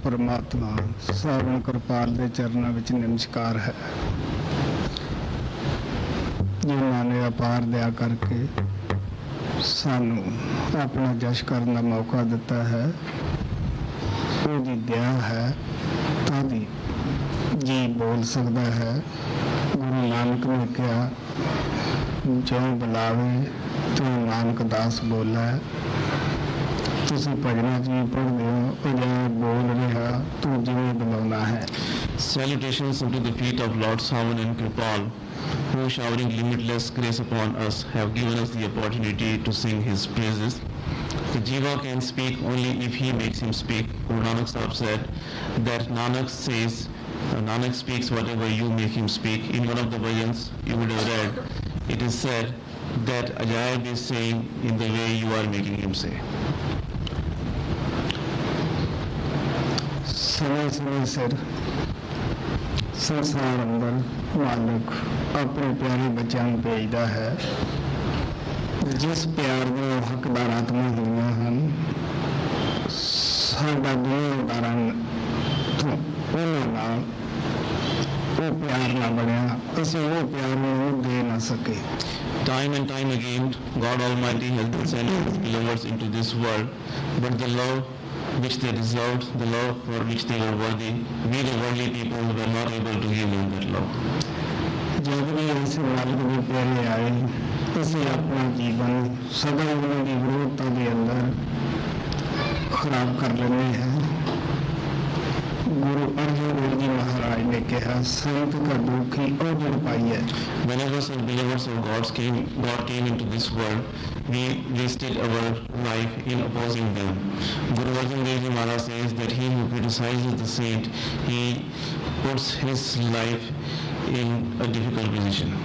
परमात्मा सावन कृपाल के चरणों में नमस्कार है, जिन्होंने अपार दया करके सानू अपना जश करने का मौका दिता है। उसकी दया है तादी जी बोल सकता है। गुरु नानक ने कहा, जो बुलावे तो नानक दास बोला है। Salutations unto the feet of Lord Savan and Kripal, who showering limitless grace upon us have given us the opportunity to sing his praises. The Jiva can speak only if he makes him speak. Guru Nanak Sahib said that Nanak speaks whatever you make him speak. In one of the bhajans you would have read, it is said that Ajaib is saying in the way you are making him say. समय समय सिर संसार अंदर मालिक अपने प्यारे बच्चों को भेजता है। जिस प्यार के हकदार आत्मा हुई हैं, साडा दुनियादारां तो उन्होंने वो प्यार ना बढ़िया, असी वो प्यार नहीं दे ना सके। Time and time again, God Almighty has sent His beloveds into this world, but the love which they deserved, the love for which they were worthy, we the worldly people were not able to give them that love. जब भी ऐसे मालिक के प्यारे आए, इसे अपना जीवन सदा उनकी विरोधता के अंदर खराब कर लेने हैं। गुरु अर्जुन देव जी महाराज ने कहा, संत का दुख ही और पाई है। Whenever some believers of God came into this world, we wasted our life in opposing them. Guru Arjan Dev Ji Maharaj says that he who criticizes the saint, he puts his life in a difficult position.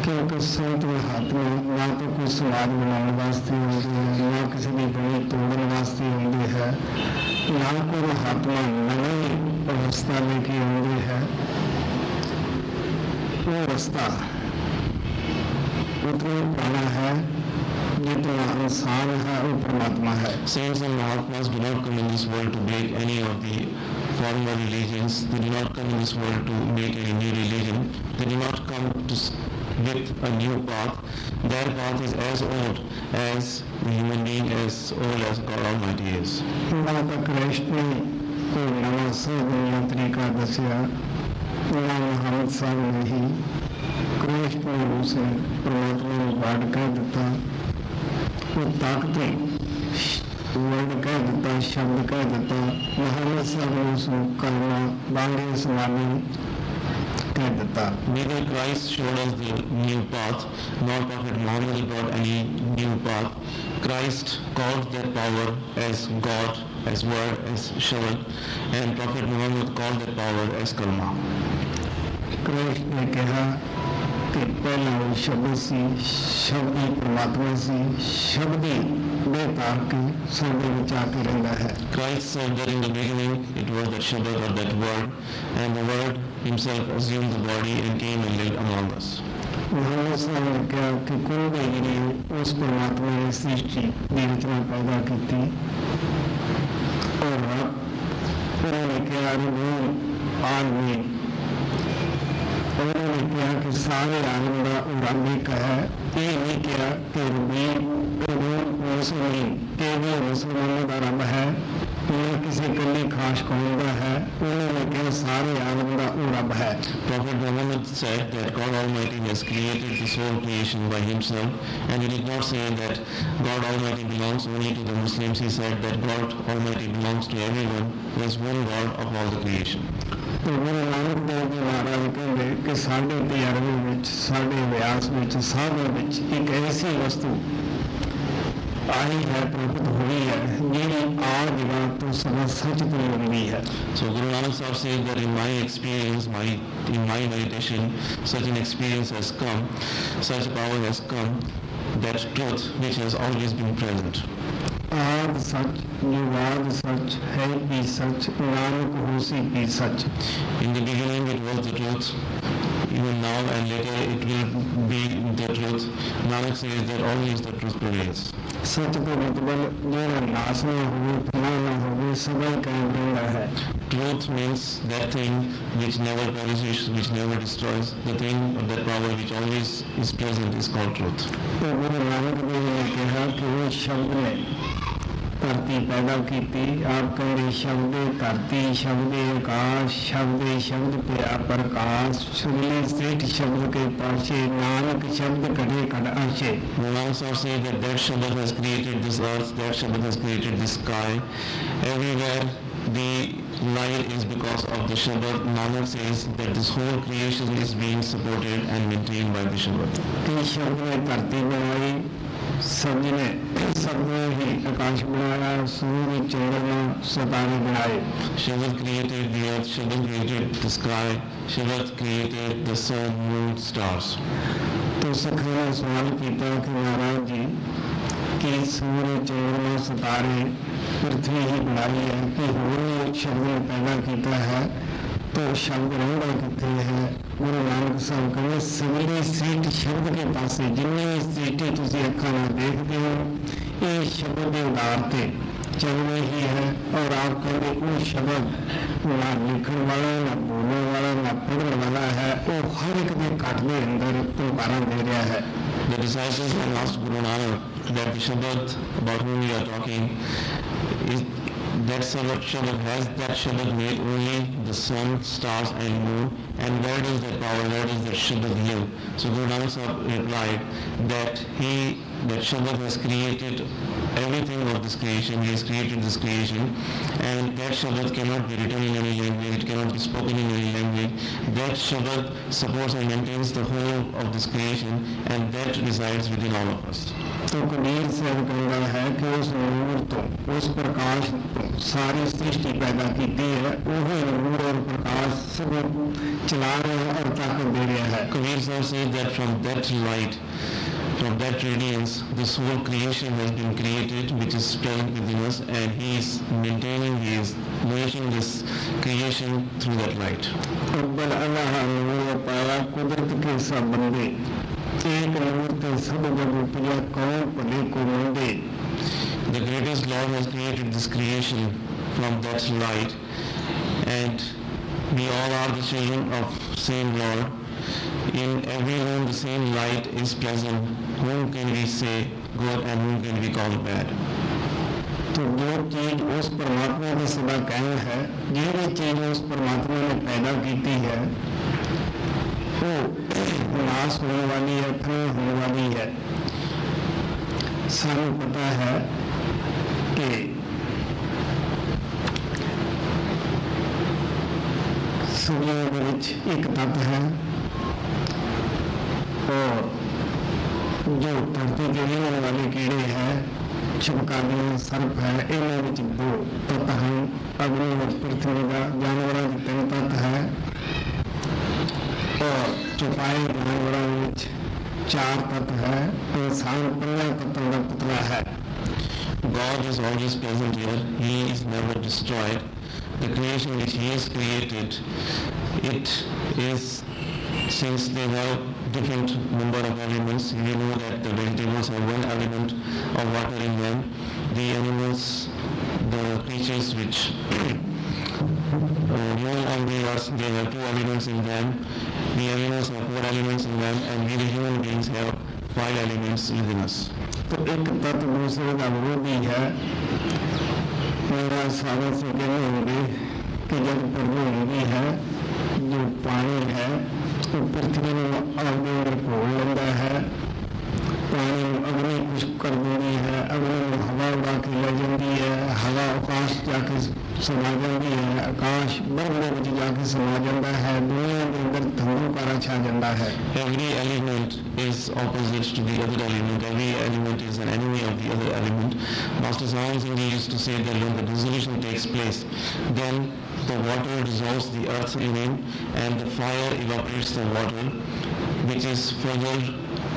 क्योंकि संत के हाथ में ना तो कोई समाज बनाने वास्ते होती है, ना किसी की बड़ी तोड़ने वास्ते होती है, ना कोई हाथ में नई अवस्था लेके होती है। वो रास्ता उतना पुराना है जितना इंसान है वो परमात्मा है। Saints and Mahatmas do not come in this world to break any of the former religions. They do not come in this world to make any new religion. They do not come with a new path. Their path is as old as the human being, as old as God Almighty is. माता कृष्ण ने कोई नवा साधन तरीका दसिया, ना मोहम्मद साहब ने ही कृष्ण ने उसे परमात्मा ने बाढ़ कह देता, वो ताकतें वर्ड कह देता, शब्द कह देता। मोहम्मद साहब ने उसको करना बांगे समानी कह देता। Neither Christ showed us the new path, nor Prophet Muhammad brought any new path. Christ called that power as God, as word, as Shabad, and Prophet Muhammad called that power as Kalma. Krishna ने कहा कि पहला वो शब्द सी, शब्द ही परमात्मा सी, शब्द ही बेतार के साढ़े विच आके रहता है। Christ said that in the beginning it was that Shabad or that word, and the word himself assumed the body and came and lived among us. Mohammad किया कि कुंभे गिरी उस परमात्मा ने सृष्टि की रचना पैदा की और उन्होंने कहा आदमी उन्होंने कहा कि सारे आलम का रब एक है। ये नहीं कहा कि केवल मुसलमानों का रब है या किसी कली खास कौम का है। उन्होंने कहा सारे आलम का रब है। Prophet Muhammad said that God Almighty has created this whole creation by himself, and he did not say that God Almighty belongs only to the Muslims. He said that God Almighty belongs to everyone. There is one God of all the creation. तो गुरु नानक देव जी महाराज कहते कि साढ़े तजर्बे में साढ़े अभ्यास में साधन में एक ऐसी वस्तु आई है प्रकट हुई है जी आज बात तो समझ सच तो लंबी है। So Guru Nanak Sahib said that in my experience, in my meditation, such an experience has come, such power has come, that truth which has always been present. आद सच युवाद सच है भी सच नानक होसी भी सच। In the beginning it was the truth, even now and later it will be the truth. Nanak says that always the truth prevails. सच का मतलब जो नाश न हो फना न हो सदा कायम रहता है। Truth means that thing which never perishes, which never destroys. The thing of that power which always is present is called truth. तो गुरु नानक देव ने कहा कि वो शब्द ने धरती पैदा की आप कहें शब्द धरती शब्द आकाश शब्द पे प्रकाश सुनले सेठ शब्द के पाशे नानक शब्द कड़े कड़ आशे। Nanak Sahib said that that Shabad has created this earth, that Shabad has created this sky. Everywhere the light is because of the Shabad. Nanak says that this whole creation is being supported and maintained by the Shabad. तीन शब्द ने धरती बनाई, शब्द ने ही आकाश बनाया, सूर्य चंद्रमा सितारे बनाए। Shabad created the earth, Shabad created the sky, Shabad created the sun, moon, stars. तो सखा ने सवाल किया कि महाराज जी कि सूर्य चंद्रमा सितारे पृथ्वी ही बनाई है कि होर शब्द ने पैदा किया है तो शब्द रहना कितने है। गुरु नानक साहब कहते सवेरे सीट शब्द के पास जिन्नी सीटी तुम अखा ना देखते हो ये शब्द के आधार से चलने ही है। और आप कहते वो शब्द ना लिखने वाला ना बोलने वाला ना पढ़ने वाला है वो हर एक के घट के अंदर तुकारा दे रहा है। The disciples had asked Guru Nanak that the Shabad about whom we are talking is that Shabad has that Shabad made only the sun, stars and moon, and where does that power, where does that Shabad live? So Guru Nanak Sahib replied that that Shabad has created everything of this creation, he has created this creation, and that Shabad cannot be written in any language, it cannot be spoken in any language. That Shabad supports and maintains the whole of this creation, and that resides within all of us. तो कबीर साहब कहता है कि उस नूर तो उस प्रकाश तो सारी सृष्टि पैदा की है वही नूर और प्रकाश सब चला रहे हैं और ताकत दे रहा है। Kabir Sahib said that from that light, from that radiance, this whole creation has been created, which is present within us, and he is maintaining, he is nourishing this creation through that light. अव्वल अल्लाह नूर पाया कुदरत के सब बंदे एक नूर ते सब जग उपजा कौन भले को मंदे। The greatest Lord has created this creation from that light, and we all are the children of same Lord. In every room the same light is present. Whom can we say good and whom can we call bad? तो जो चीज उस परमात्मा की सदा कायम है, जो चीज उस परमात्मा ने पैदा की है वो नाश होने वाली है, फना होने वाली है। सानू पता है कि सूर्य के एक तत्व है और जो धरती के रहने वाले कीड़े हैं चमकादड़ सर्प है इन्होंने दो तत्व हैं। अग्नि और पृथ्वी का जानवरों के तीन तत्व है और चौपाई जानवरों में चार तत्व है। इंसान 15 तत्वों का पुतला है। God is always present here. He is never destroyed. The creation which He has created, it is since they have different number of elements. We know that the vegetables have one element of water in them. The animals, the creatures which move on the earth, they have two elements in them. The animals have four elements in them, and we the human beings have five elements within us. तो एक तत्व दूसरे का विरोधी है। मेरा सागर से कहने होंगे कि जब प्रभु है जो पानी है वो पृथ्वी में अग्नि घोल लेता है, पानी में अग्नि कुछ कर देती है, अग्नि में हवा उड़ा के ले जाती है, हवा आकाश जाके समा जाती है, आकाश बर्फ में जाके समा जाता है, दुनिया के अंदर धुंधुकार छा जाता है। Every element is opposite to the other element. Every element is an enemy of the other element. Master Swami Singh used to say that when the dissolution takes place, then the water dissolves the earth in it, and the fire evaporates the water, which is further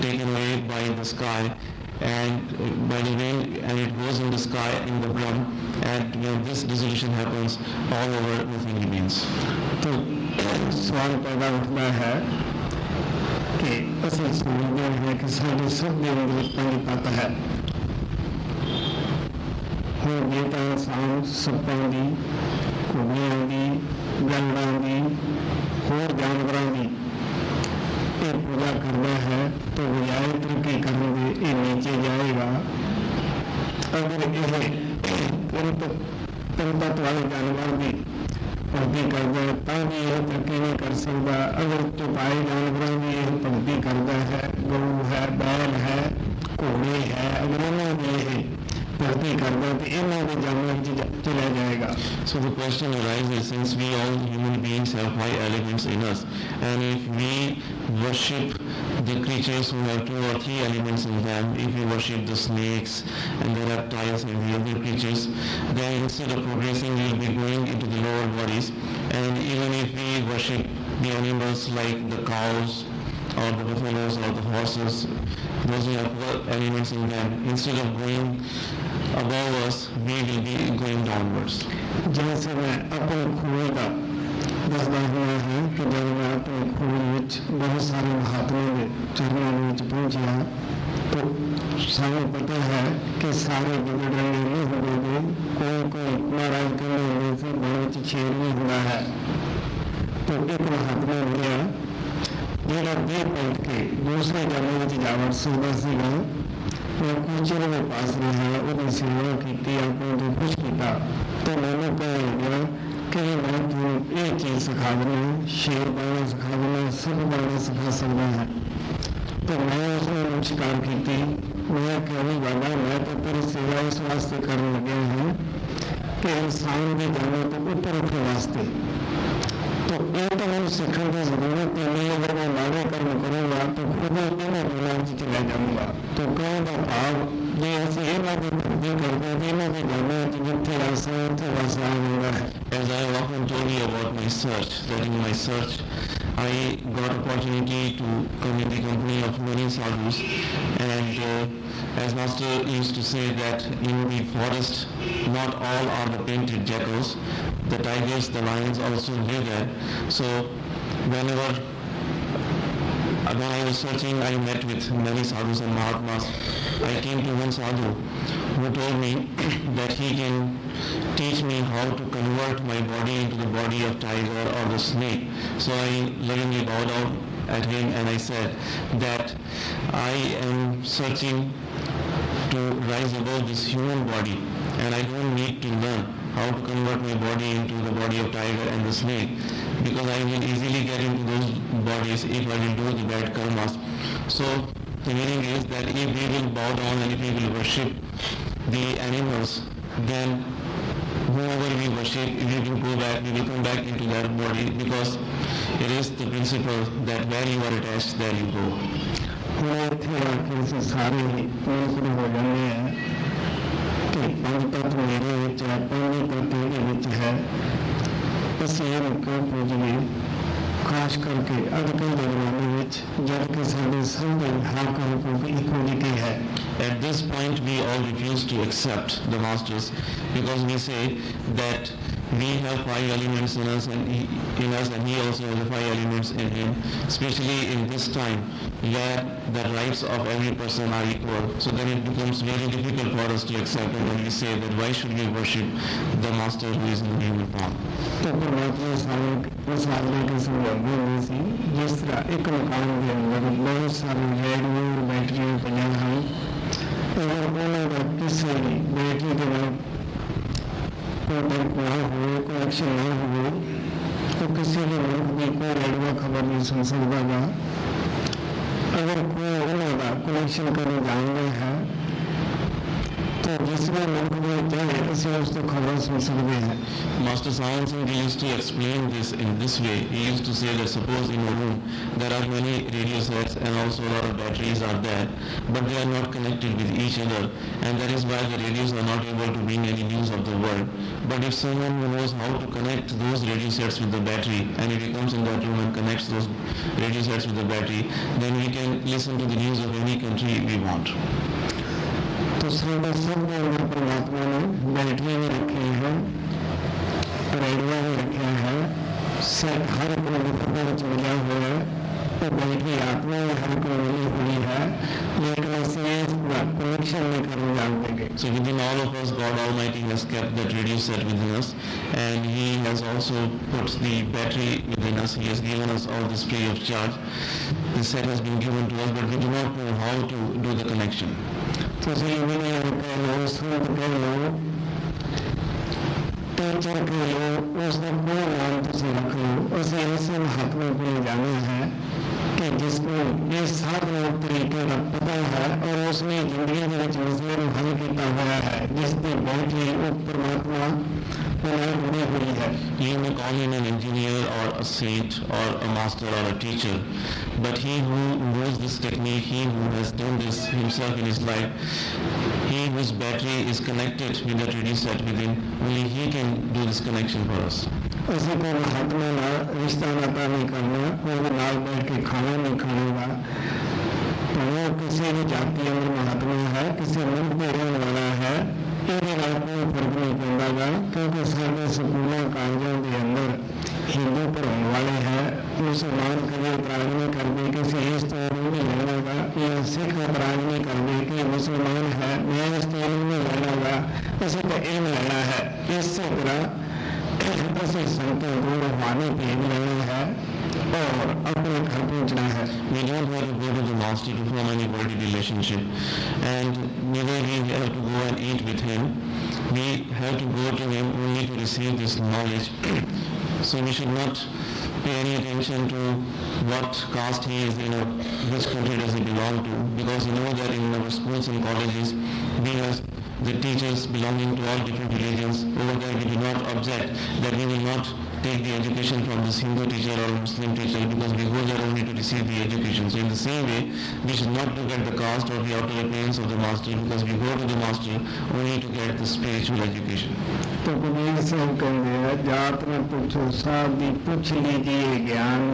taken away by the sky and by the wind, and it goes in the sky in the Brahm, and when this dissolution happens, all over nothing remains. तो सवाल पैदा उठता है कि असल समझते हैं कि सारे सब देवदेव पानी पाता है। ਹੁਣ ਜੇ ਤਾਂ ਇਨਸਾਨ ਸੱਪਾਂ ਦੀ, ਘੋੜਿਆਂ ਦੀ, ਗੰਡਾਂ ਦੀ, ਹੋਰ ਜਾਨਵਰਾਂ ਦੀ ਇਹ ਪੂਜਾ ਕਰਦਾ ਹੈ ਤਾਂ ਬਜਾਏ ਤਰੱਕੀ ਕਰਨ ਦੇ ਇਹ ਨੀਚੇ ਜਾਏਗਾ। ਅਗਰ ਇਹ ਤਿੰਨ ਤੱਤ ਵਾਲੇ ਜਾਨਵਰ ਦੀ ਭਗਤੀ ਕਰਦਾ ਹੈ ਤਾਂ ਵੀ ਇਹ ਤਰੱਕੀ ਨਹੀਂ ਕਰ ਸਕਦਾ। ਅਗਰ ਚੁਪਾਏ ਜਾਨਵਰਾਂ ਦੀ ਇਹ ਭਗਤੀ ਕਰਦਾ ਹੈ, ਗਊ ਹੈ, ਬੈਲ ਹੈ, ਘੋੜੇ ਹੈ, ਅਗਰ ਇਹਨਾਂ ਦੀ ਇਹ भक्ति करना तो इन्हों के जानवर चला जाएगा। So the question arises, since we all human beings have five elements in us, and if we worship the creatures who have two or three elements in them, if we worship the snakes and the reptiles and the other creatures, then instead of progressing we will be going into the lower bodies. And even if we worship the animals like the cows or the buffaloes or the horses, those who have elements in them, instead of going above us, we will be going downwards. जैसे मैं अपने खूह का दसदा हुआ है कि जब मैं अपने खूह में बहुत सारे महात्माओं के चरणों में पहुंचा तो सामने पता है कि सारे बिगड़ने नहीं होंगे, कोई नाराज करने होने से बहुत छेड़ नहीं हुआ है। तो एक महात्मा हो गया ਜਿਹੜਾ 20 ਪੈਂਟ ਕੇ ਦੂਸਰੇ ਜਨਮ ਵਿੱਚ ਜਾਵੜ ਸਕਦਾ ਸੀਗਾ। ਉਹ ਕੁਚਰ ਦੇ ਪਾਸ ਰਿਹਾ, ਉਹਦੀ ਸੇਵਾ ਕੀਤੀ, ਆਪਣੇ ਤੋਂ ਕੁਛ ਕੀਤਾ ਤਾਂ ਮੈਨੂੰ ਕਹਿ ਗਿਆ ਕਿ ਮੈਂ ਤੁਹਾਨੂੰ ਇਹ ਚੀਜ਼ ਸਿਖਾ ਦਿੰਦਾ, ਸ਼ੇਰ ਬਣਨਾ ਸਿਖਾ ਦਿੰਦਾ, ਸਭ ਬਣਨਾ ਸਿਖਾ ਸਕਦਾ ਹੈ। तो मैं उसने नमस्कार की थी। मैं कहूँ बाबा मैं तो तेरी सेवा इस वास्ते करने लगे हूँ कि इंसान भी जाने तो ऊपर उठने वास्ते, तो ये तो मैंने सीखने की जरूरत नहीं। अगर मैं माड़े कर्म करूँगा तो खुद ही इन्हें दुनिया से चला जाऊँगा। तो कहने का भाव ये ऐसे ये बात भक्ति करते थे ना कि जाने जितने रास्ते उतने रास्ता होगा है। As I have often told you about my search, that in my search I got opportunity to come in the company of many sadhus, and as Master used to say that in the forest not all are the painted jackals, the tigers, the lions also live there. So whenever when I was searching, I met with many sadhus and mahatmas. I came to one sadhu who told me that he can teach me how to convert my body into the body of tiger or the snake. So I lovingly bowed down at him and I said that I am searching to rise above this human body, and I don't need to learn how to convert my body into the body of tiger and the snake, because I will easily get into those bodies if I will do the bad karmas. So the meaning is that if we will bow down and if we will worship the animals, then whoever we worship, if we will go back, we will come back into their body, because it is the principle that where you are attached, there you go. सारे शुरू हो जाने हैं कि पंज तत्व मेरे विच है, पानी तत्व के विच है। ਅਸੀਂ ਇਹ ਕਿਉਂ ਪੁੱਛਦੇ ਖਾਸ ਕਰਕੇ ਅੱਜ ਕੱਲ੍ਹ ਦੇ ਜ਼ਮਾਨੇ ਵਿੱਚ ਜਦ ਕਿ ਸਾਡੇ ਸਾਹਮਣੇ ਹਾਕਮ ਕੋਈ ਇੱਕੋ ਜਿਹੇ है। At this point, we all refuse to accept the masters because we say that we have 5 elements in us and he also has the 5 elements in him, especially in this time where the rights of every person are equal. So then it becomes very difficult for us to accept it when we say that why should we worship the master who is in human form. तो परमात्मा उस आदमी के समझाने में से जिस तरह एक मकान के अंदर बहुत सारे रेडियो और बैटरियाँ पड़े हैं, अगर उन्होंने किसी बैटरी के बाद कॉन्टेक्ट ना हो, कनेक्शन ना हो, तो किसी भी मुल्क की कोई रेडियो खबर नहीं सुन सकता था। अगर कोई उन्होंने कनेक्शन करने जाने है तो दूसरे मुल्क में जाए उसे उसको खबर सुन सकते हैं। Master Science used to explain this in this way. He used to say that suppose in a room there are many radio sets and also a lot of batteries are there, but they are not connected with each other, and that is why the radios are not able to bring any news of the world. But if someone who knows how to connect those radio sets with the battery, and if he comes in that room and connects those radio sets with the battery, then we can listen to the news of any country we want. तो सारे सब अंदर परमात्मा ने battery में रखे हैं, radio में रखे हैं, सेट हर कोई में मिला हुआ है, तो बैटरी आत्मा में हर कोई मिली हुई है, लेकिन इसे कनेक्शन नहीं करने जानते। So within all of us, God Almighty has kept that radio set within us, and He has also put the battery within us. He has given us all this free of charge. The set has been given to us, but we do not know how to do the connection. तो संत के लो, teacher के लो, उसका कोई नाम तुझे रख लो, उसे ऐसे महात्मा को ले जाना है कि जिसको ये सात तरीके का पता है और उसने जिंदगी के मसले हल किया हुआ है, जिसकी बैटरी परमात्मा जुड़ी हुई है। You may call him an engineer or a saint or a master or a teacher, but he who knows this technique, he who has done this himself in his life, he whose battery is connected with the radio set within, only he can do this connection for us. उसी को महात्मा ना रिश्ता नाता नहीं करना, कोई नाल बैठ के खाना नहीं खाने, तो वो किसी भी जाति और महात्मा है, किसी मुल्क में रहने वाला है, इनके नाल कोई फर्क नहीं पड़ेगा, क्योंकि सारे स्कूलों कॉलेजों के अंदर हिंदू पढ़ाने वाले हैं, मुसलमान कभी अपराध नहीं करते, किसी इस तरह नहीं लेगा, या सिख अपराध नहीं करते कि मुसलमान है, मैं इस तरह नहीं लेगा, उसी का इल्म लेना है। इससे तरह ऐसे संतों को रूहानी भेज लेना है और अपने घर पहुंचना है। We don't have to go to the master to form any worldly relationship, and neither we have to go and eat with him. We have to go to him only to receive this knowledge. So we should not pay any attention to what caste he is in, or which country does he belong to, because you know that in our schools and colleges we have the teachers belonging to all different religions. Over there we do not object that we will not take the education from this Hindu teacher or Muslim teacher, because we go there only to receive the education. So in the same way, we should not look at the caste or the outer appearance of the master, because we go to the master only to get the spiritual education. तो कबीर साहब कहते हैं, जात न पूछो साहब दी पूछ लीजिए ज्ञान,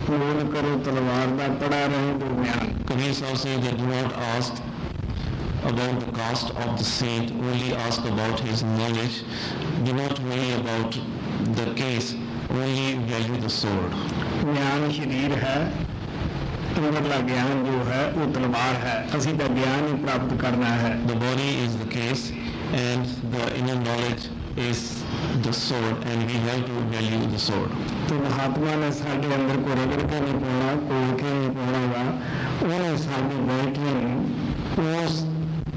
पूर्ण करो तलवार दा पड़ा रहे दुर्म्यान। Kabir Sahib says that do not ask about the caste of the saint, only ask about his knowledge. Do not worry about the case, only value the sword. ज्ञान शरीर है, अंदरला ज्ञान जो है वो तलवार है, असी का ज्ञान ही प्राप्त करना है। The body is the case and the inner knowledge is the sword, and we have to value the sword. तो महात्मा ने साढ़े अंदर को रगड़ के नहीं पाना, कोल के नहीं पाना, उन्हें साढ़े बैठे उस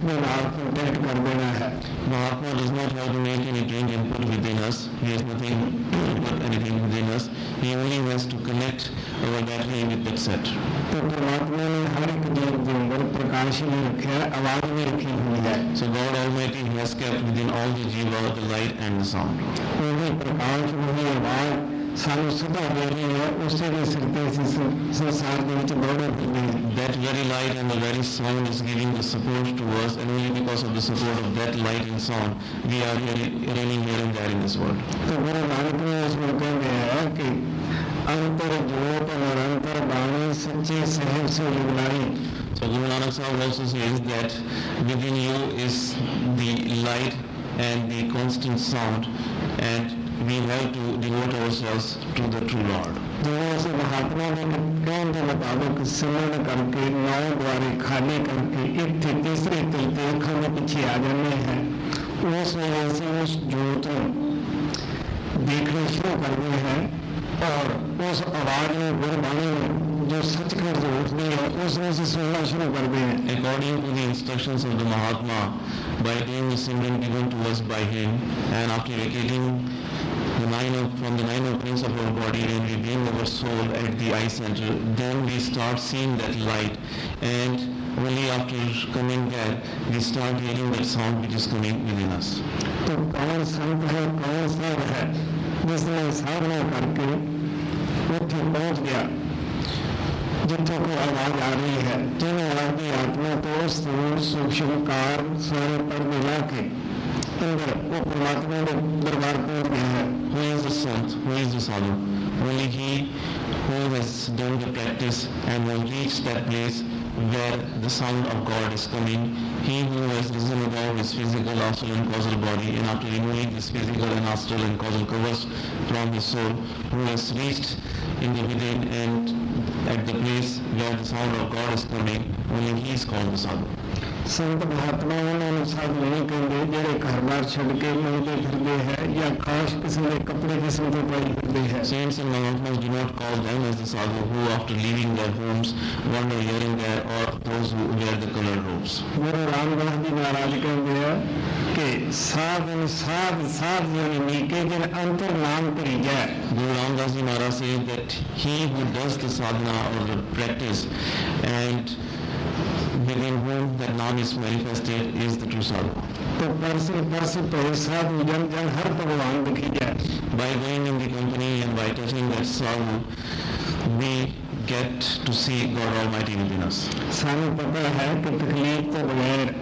कॉन्टेक्ट कर देना है। Mahatma does not have to make any drink and put within us. He has nothing to put anything within us. He only has to connect our battery with that set. तो परमात्मा ने हर एक जीव के अंदर प्रकाश में रखा है, आवाज में रखी हुई है। So God Almighty has kept within all the jiva the light and the sound. वही प्रकाश, वही आवाज सानू सदा दे रही है, उससे भी सिरते संसार के विच दौड़े फिरते हैं। That very light and the very sound is giving the support to us, and only because of the support of that light and sound, we are running here and there in this world. तो गुरु नानक ने उसमें कह दिया है कि अंतर ज्योत और अंतर बाणी सच्चे सहज से जुगलाई। So Guru Nanak Sahib also says that within you is the light and the constant sound, and we have to devote ourselves to the true Lord. जो महात्मा ने कहने के मुताबिक सिमरन करके 9 द्वारे खाली करके एक थे तीसरे तृतीय खंड पीछे आ जाने हैं, उस वजह से उस जोत देखना शुरू करते हैं और उस आवाज में गुरबाणी में जो सचखंड जो उठती है उसमें से सुनना शुरू करते हैं। According to the instructions of the Mahatma, by doing the simran given to us by him, and after vacating from the 9 openings of our body and we bring our soul at the eye center, then we start seeing that light, and only after coming there we start hearing that sound which is coming within us. तो कौन संत है, कौन साध है जिसने साधना करके उठे पहुंच गया जितने को आवाज आ रही है, जिन आवाज की आत्मा तो स्थूल सूक्ष्म कार सारे पर्दे ला के अंदर वो परमात्मा के दरबार पहुंच गया है। Who is the sant? Who is the sadhu? Only he who has done the practice and has reached that place where the sound of God is coming. He who has risen above his physical, astral and causal body, and after removing his physical and astral and causal covers from his soul, who has reached in the within and at the place where the sound of God is coming, only he is called the sadhu. संत महात्मा उन्होंने साधु नहीं कहते जेड़े घर बार छड़ के मंगते फिरते हैं या खास किस्म के कपड़े किस्म के पाई फिरते हैं। Saints and Mahatmas do not call them as the sadhu who after leaving their homes wander here and there, or those who wear the colored robes. गुरु रामदास जी महाराज कहते हैं कि साधन साध साध यानी नीके जिन अंतर नाम करी जाए। Guru Ramdas Ji Maharaj says that he who does the sadhana or the practice and within whom that Naam is manifested is the true sadhu. तो परस पे साधु जन जन हर भगवान दिखी जाए। By going in the company and by touching that sadhu, we get to see God Almighty within us. सानू पता है कि तकलीफ तो बगैर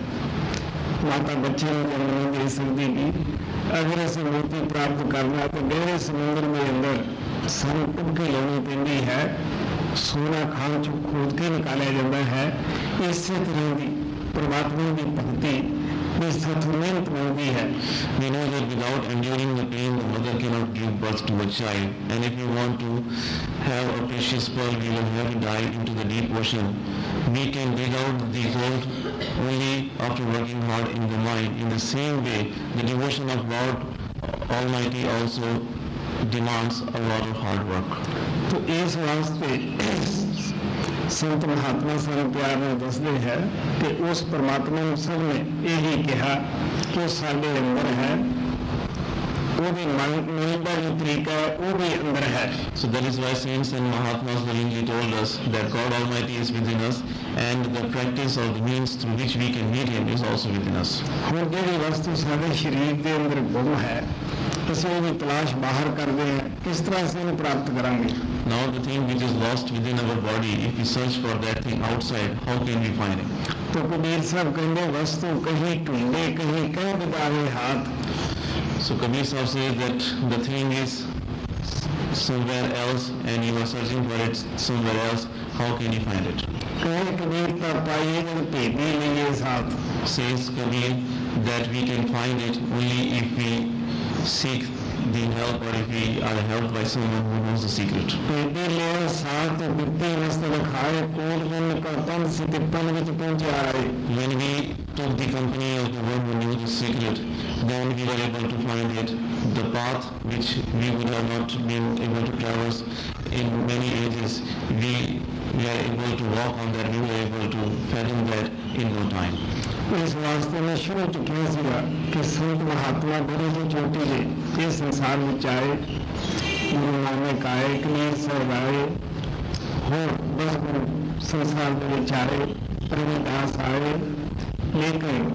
माता बच्चे को जन्म नहीं दे सकती थी। अगर इसे मुक्ति प्राप्त करना तो गहरे समुद्र में अंदर सानू डुबकी लेनी पैंदी है, सोना खान चो खोद के निकाला जाता है। इसी तरह की परमात्मा की भक्ति मेहनत मिलती है। We know that without enduring the pain, the mother cannot give birth to a child. And if we want to have a precious pearl, we will have to dive into the deep ocean. We can dig out the gold only after working hard in the mind. In the same way, the devotion of God Almighty also demands a lot of hard work. तो इस वास्ते संत महात्मा सारे प्यार में दसते हैं कि उस परमात्मा ने सबने यही कहा कि साढ़े अंदर है, वो भी मिलने का जो तरीका है वो भी अंदर है। So that is why saints and Mahatmas willingly told us that God Almighty is within us, and the practice of the means through which we can meet Him is also within us. हम जो वस्तु सारे शरीर के अंदर गुम है, ਅਸੀਂ ਉਹਦੀ ਤਲਾਸ਼ ਬਾਹਰ ਕਰਦੇ ਹਾਂ, ਕਿਸ ਤਰ੍ਹਾਂ ਅਸੀਂ ਇਹਨੂੰ ਪ੍ਰਾਪਤ ਕਰਾਂਗੇ? Now the thing which is lost within our body, if we search for that thing outside, how can we find it? तो कबीर साहब कहते वस्तु कहीं ढूंढे कहीं कहीं बितावे हाथ। So Kabir Sahib says that the thing is somewhere else and you are searching for it somewhere else. How can you find it? कहीं कबीर का पाइए जब भेदी लिए साथ। Says Kabir that we can find it only if we seek the help, or if we are helped by someone who knows the secret. भेदी लिए साथ तो बित्ती रास्ते दिखाए कोट दिन का तन से तिप्पन विच पहुंचे आए। When we took the company of the one who knew the secret, then we were able to find it, the path which we would have not been able to traverse in many ages. We were able to walk on that, we were able to fathom that in no time. इस वास्ते में शुरू तो क्या सीगा कि संत महात्मा गुरु की चोटी से इस संसार में आए, गुरु नानक आए, कबीर साहब आए, और बस संसार में आए, रविदास आए, लेकिन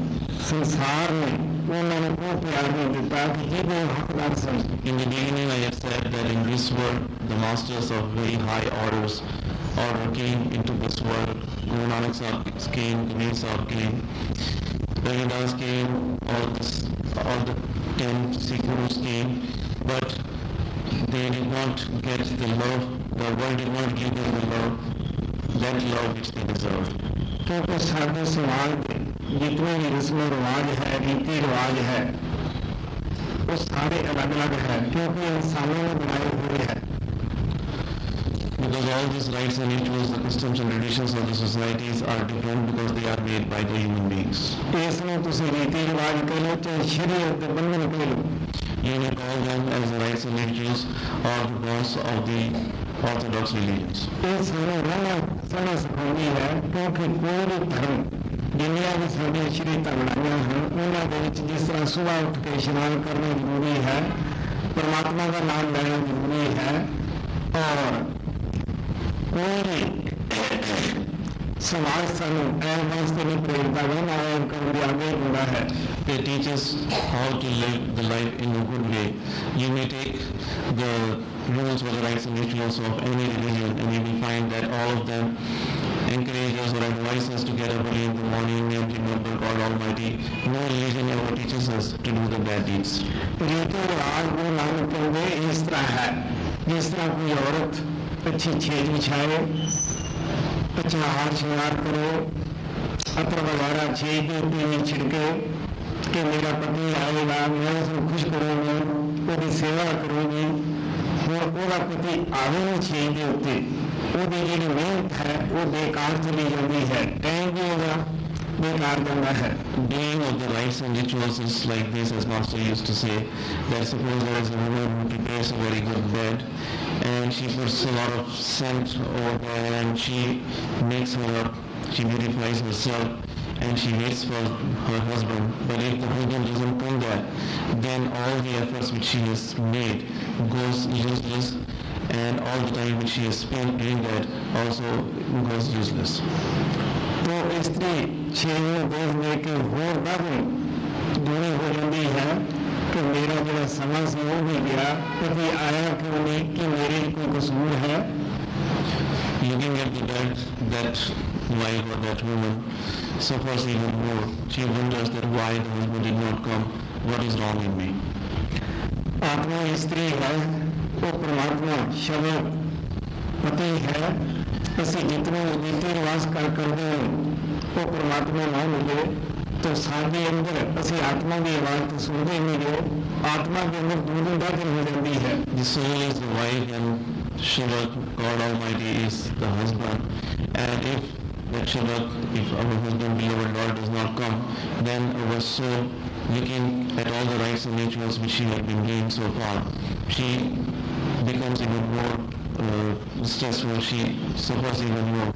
संसार में उन्होंने वो प्यार नहीं दिता कि ये वो हकदार समझ। In the beginning I have said that in this world the masters of very high orders order came into this world. Guru Nanak Sahib came, Kabir Sahib came, Ravidas came, all the 10 Sikh Gurus came, but they did not get the love, the world did not give them the love that love which they deserve. क्योंकि सारे समाज के जितने भी रस्म रिवाज है, रीति रिवाज है, वो सारे अलग अलग है क्योंकि इंसानों ने बनाए हुए हैं. Because all these rights and rituals, the customs and traditions of the societies are different because they are made by the human beings. इसमें तुसी रीति रिवाज कह लो चाहे शरीयत के बंधन कह लो. You may call them as the rights and rituals or the bonds of the orthodox religions. ये सारे रहना सारा सिखाती है क्योंकि कोई भी धर्म दुनिया की सारी शरीयतां बनाई हैं उन्होंने जिस तरह सुबह उठ के स्नान करना जरूरी है, परमात्मा का नाम लेना जरूरी है और कोई भी समाज सानू ऐन वास्ते नहीं प्रेरता है ना करने आगे जुड़ा है. They teach us how to live the life in a good way. You may take the rules or the rights and rituals of any religion and you will find that all of them encourage us or advise us to get up early in the morning and remember God Almighty. No religion ever teaches us to do the bad deeds. रीति रिवाज वो नाम कहते इस तरह है जिस तरह कोई औरत अच्छी छेज बिछाए, अच्छा हार श्रृंगार करो, अतर वगैरह छेज देती छिड़के कि मेरा पति आएगा, मैं उसको खुश करूँगी, उसकी सेवा करूँगी और पूरा पति आवे नहीं छेज के उत्ते ਉਹਦੀ ਜਿਹੜੀ ਮਿਹਨਤ ਹੈ ਉਹ ਬੇਕਾਰ ਚਲੀ ਜਾਂਦੀ ਹੈ, ਟਾਈਮ ਵੀ ਉਹਦਾ ਬੇਕਾਰ ਜਾਂਦਾ ਹੈ. Doing of the rites and rituals is like this, as Master used to say, that suppose there is a woman who prepares a very good bed and she puts a lot of scent over there and she makes her up, she beautifies herself and she waits for her husband. But if the husband doesn't come there, then all the efforts which she has made goes useless and all the time which she has spent doing that also goes useless. तो स्त्री छेज में देख देख के होर बाबू दूरी हो जाती है कि मेरा जो समय से वो भी गया, पति आया क्यों नहीं, कि मेरे कोई कसूर है. Looking at the death that wife or that woman suffers even more. She wonders that why the husband did not come, what is wrong in me. आत्मा स्त्री है, वो परमात्मा शब्द पति है. ਅਸੀਂ जितने रीति रिवाज करते हैं वो परमात्मा ना मिले तो साढ़े अंदर ਅਸੀਂ आत्मा की आवाज़ तो सुनते ही नहीं रहे, आत्मा के अंदर दूर दाखिल हो जाती है. The soul is the wife and Shiva, God Almighty, is the husband. And if that Shiva, if our husband, beloved Lord, does not come, then our soul, looking at all the rites and rituals which she had been doing so far, she becomes even more stressful, she suffers even more.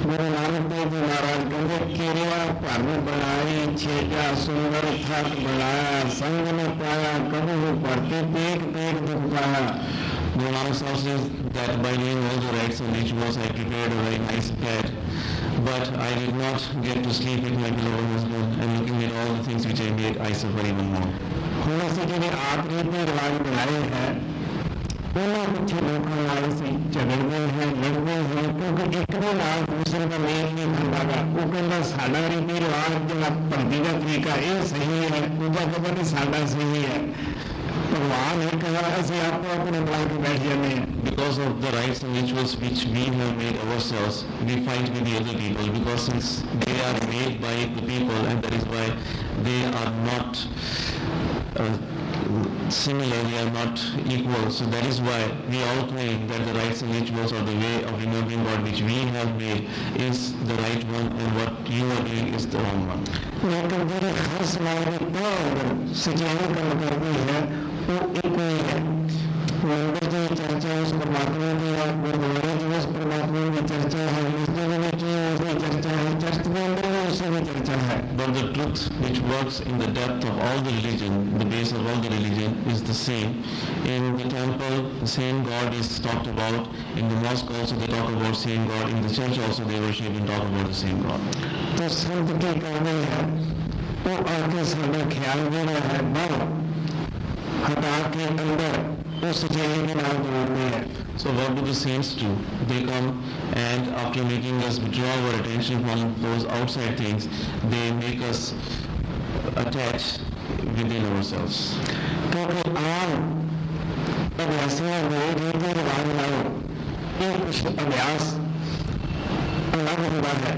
Guru Nanak Dev ji महाराज कहते केरिया भरम बनाई छेजा सुंदर थक बनाया संग न पाया कबू भरते पेट पेट दुख पाया. Guru Nanak says that by doing all the rites and rituals I prepared a very nice bed, but I did not get to sleep with my beloved husband, and looking at all the things which I made, I suffer even more. ਹੁਣ ਅਸੀਂ ਜਿਹੜੇ ਆਪ ਰੀਤੀ ਰਿਵਾਜ ਬਣਾਏ ਹੈ ਉਹਨਾਂ ਪਿੱਛੇ ਲੋਕਾਂ ਨਾਲ ਅਸੀਂ ਝਗੜਦੇ हैं लड़ते हैं क्योंकि एक ਦੇ ਨਾਲ ਦੂਸਰੇ ਦਾ ਮੇਲ ਨਹੀਂ ਖਾਂਦਾ ਗਾ. ਉਹ ਕਹਿੰਦਾ ਸਾਡਾ ਰੀਤੀ ਰਿਵਾਜ ਜਿਹੜਾ ਭਗਤੀ ਦਾ ਤਰੀਕਾ ਇਹ ਸਹੀ ਹੈ, ਦੂਜਾ ਕਹਿੰਦਾ ਕਿ ਸਾਡਾ ਸਹੀ ਹੈ. ਭਗਵਾਨ ਇੱਕ ਹੈ, ਅਸੀਂ ਆਪੋ ਆਪਣੇ ਬਣਾ ਕੇ ਬੈਠ ਜਾਂਦੇ ਹਾਂ. Because of the rites and rituals which we have made ourselves, we fight with the other people because since they are made by the people and that is why they are not similar, they are not equal. So that is why we all claim that the rites and rituals or the way of remembering God which we have made is the right one and what you are doing is the wrong one. लेकिन मेरे हर समाज में तो सच्चाई काम करती है वो एक ही है. मंदिर की चर्चा उस परमात्मा की है, गुरुद्वारे की उस परमात्मा की चर्चा है, मस्जिद में की उसकी चर्चा है, चर्च के अंदर भी उसकी भी चर्चा है. But the truth which works in the depth of all the religion, the base of all the religion is the same. In the temple, the same God is talked about. In the mosque also they talk about same God. In the church also they worship and talk about the same God. तो संत की कहने है वो आके सारा ख्याल दे रहा है बाहर हटा के अंदर उस सच्चाई के नाम जोड़ते हैं. So what do the saints do? They come and after making us withdraw our attention from those outside things, they make us attach within ourselves. क्योंकि आम अभ्यासियों में रीति रिवाज लाओ ये कुछ अभ्यास ਹੁੰਦਾ है।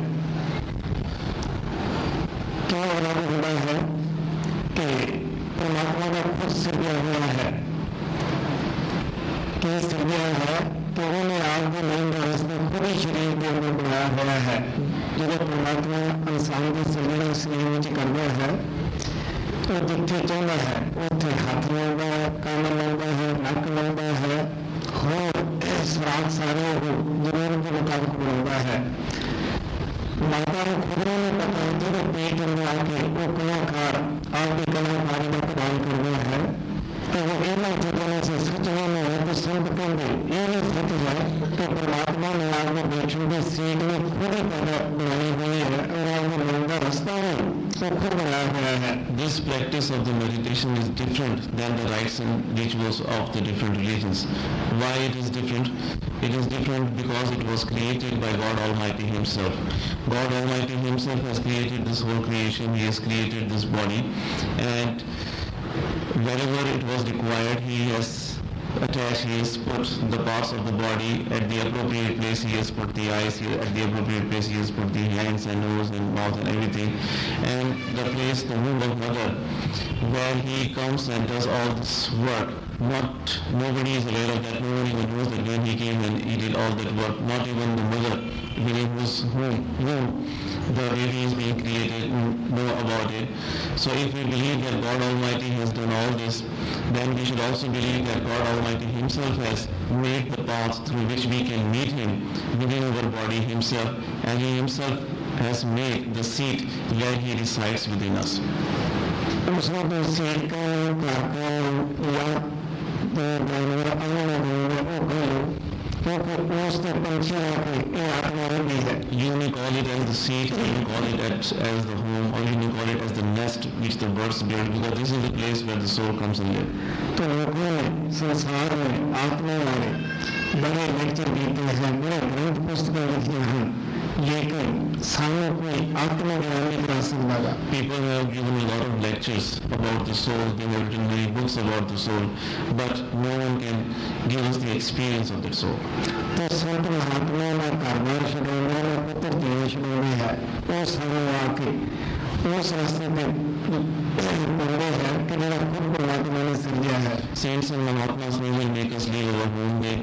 क्यों अलग होता है कि परमात्मा का खुद सिर्जा हुआ है कि सिर्जा है तो उन्होंने आपको नहीं का उसने खुद ही शरीर के अंदर बनाया हुआ है। जो परमात्मा इंसान के सिर्जन शरीर में करता है तो जिथे चाहता है उत्थे हाथ लाता है, कान लाता है, नक लाता है, होर सराग सारे जरूरत के मुताबिक बनाता है। माता को खुद नहीं पता जो पेट में आके वो कलाकार आपकी कलाकारी का प्रदान करना है तो वो इन्होंने चीजों से सोचने में है तो संत कहेंगे ये नहीं सच है तो परमात्मा ने आपको बेचों की सीट में खुद ही पैदा बनाई हुई है और आपको मन का रास्ता है वो खुद बनाया हुआ है। This practice of the meditation is different than the rites and rituals of the different religions. Why it is different? It is different because it was created by God Almighty Himself. God Almighty Himself has created this whole creation. He has created this body, and wherever it was required, He has attached, He has put the parts of the body at the appropriate place. He has put the eyes at the appropriate place. He has put the hands and nose and mouth and everything, and the place, the womb of mother, where He comes and does all this work. Nobody is aware of that. Nobody even knows that when He came and He did all that work. Not even the mother, within whose womb the baby is being created, know about it. So if we believe that God Almighty has done all this, then we should also believe that God Almighty Himself has made the path through which we can meet Him within our body Himself, and He Himself has made the seat where He resides within us. उसमें तो seat का या तो जानवर उसने पंछी आत्मा भी है। You may call it as the seat, or you may call it as the home, or you may call it as the nest which the birds build, because this is the place where the soul comes and lives. तो लोगों ने संसार में आत्मा वाले बड़े lecture देते हैं, बड़े ग्रंथ पुस्तकें लिखी हैं, लेकिन सामने कोई आत्मा ज्ञान नहीं करा सकता। People have given a lot of lectures about the soul, they have written many books about the soul, but no one can give us the experience of the soul. तो संत महात्मा ने कारबार छुड़ाना ने पुत्र देव छुड़ाने है वो सारे आके उस रास्ते पे बंदे हैं कि मेरा खुद परमात्मा ने सृजा है। Saints and Mahatmas will make us leave our home, they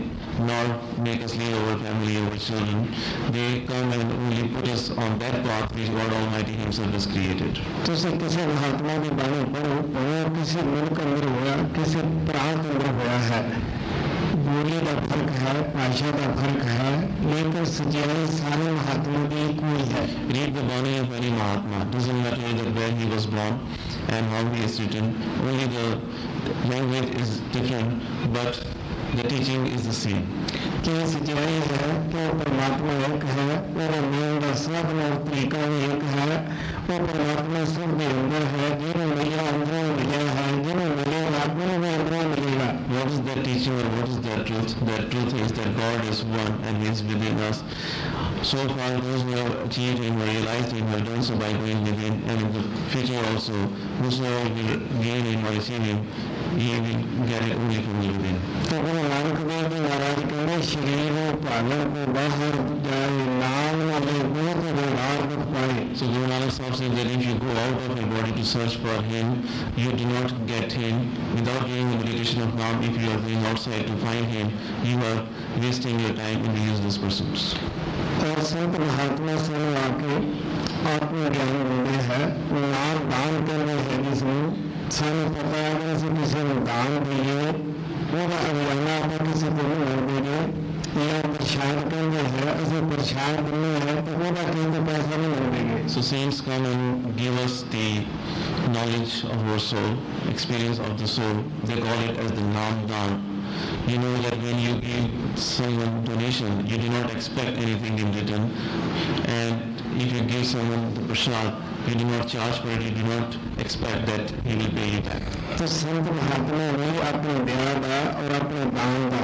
not make us leave our family, our children. They come and only put us on that path which God Almighty Himself has created. तो से किसी महात्मा की बाणी पढ़ो किसी मुल्क अंदर हुआ किसी प्रांत अंदर हुआ है, बोली का फर्क है, भाषा का फर्क है, लेकिन सच्चाई सारे महात्मा की एक ही है। Read the Bani of any Mahatma. Doesn't matter that where he was born and how he is written. Only the language is different, but the teaching is the same. कि सच्चाई है कि परमात्मा एक है, और नाम का साधन और तरीका एक है। वो परमात्मा सब के अंदर है, जिन्हें मिला अंदर मिला है, जिन्हें मिलेगा अपने में अंदर मिलेगा। What is that teaching or what is that truth? That truth is that God is one and He is within us. So far those who have achieved Him or realized Him have done so by going within, and in the future also, whosoever will gain Him or receive Him, he will get it only from within. तो गुरु नानक देव जी महाराज कहते शरीर पालन को बाहर जाए नाम न ले बहुत व्यवहार दुख पाए। So Guru Nanak Sahib says that if you go out of your body to search for Him, you do not get Him. Without doing the meditation of Naam, if you are going outside to find Him, you are wasting your time in useless pursuits. और संत महात्मा से आके आत्मज्ञान मिलते हैं, नाम दान करने है जिसमें सानू पता है कि किसी ने दान दिए वो अभियाना पर किसी को नहीं देंगे या प्रसाद करने है ऐसे प्रसाद करने है तो वो कहीं पैसा नहीं देंगे। So saints come and give us the knowledge of our soul, experience of the soul. They call it as the Naam Daan. You know that when you give someone donation, you do not expect anything in return, and if you give someone the prasad, you do not charge for it, you do not expect that he will pay you back. तो संत महात्मा भी अपने दया का और अपने दान का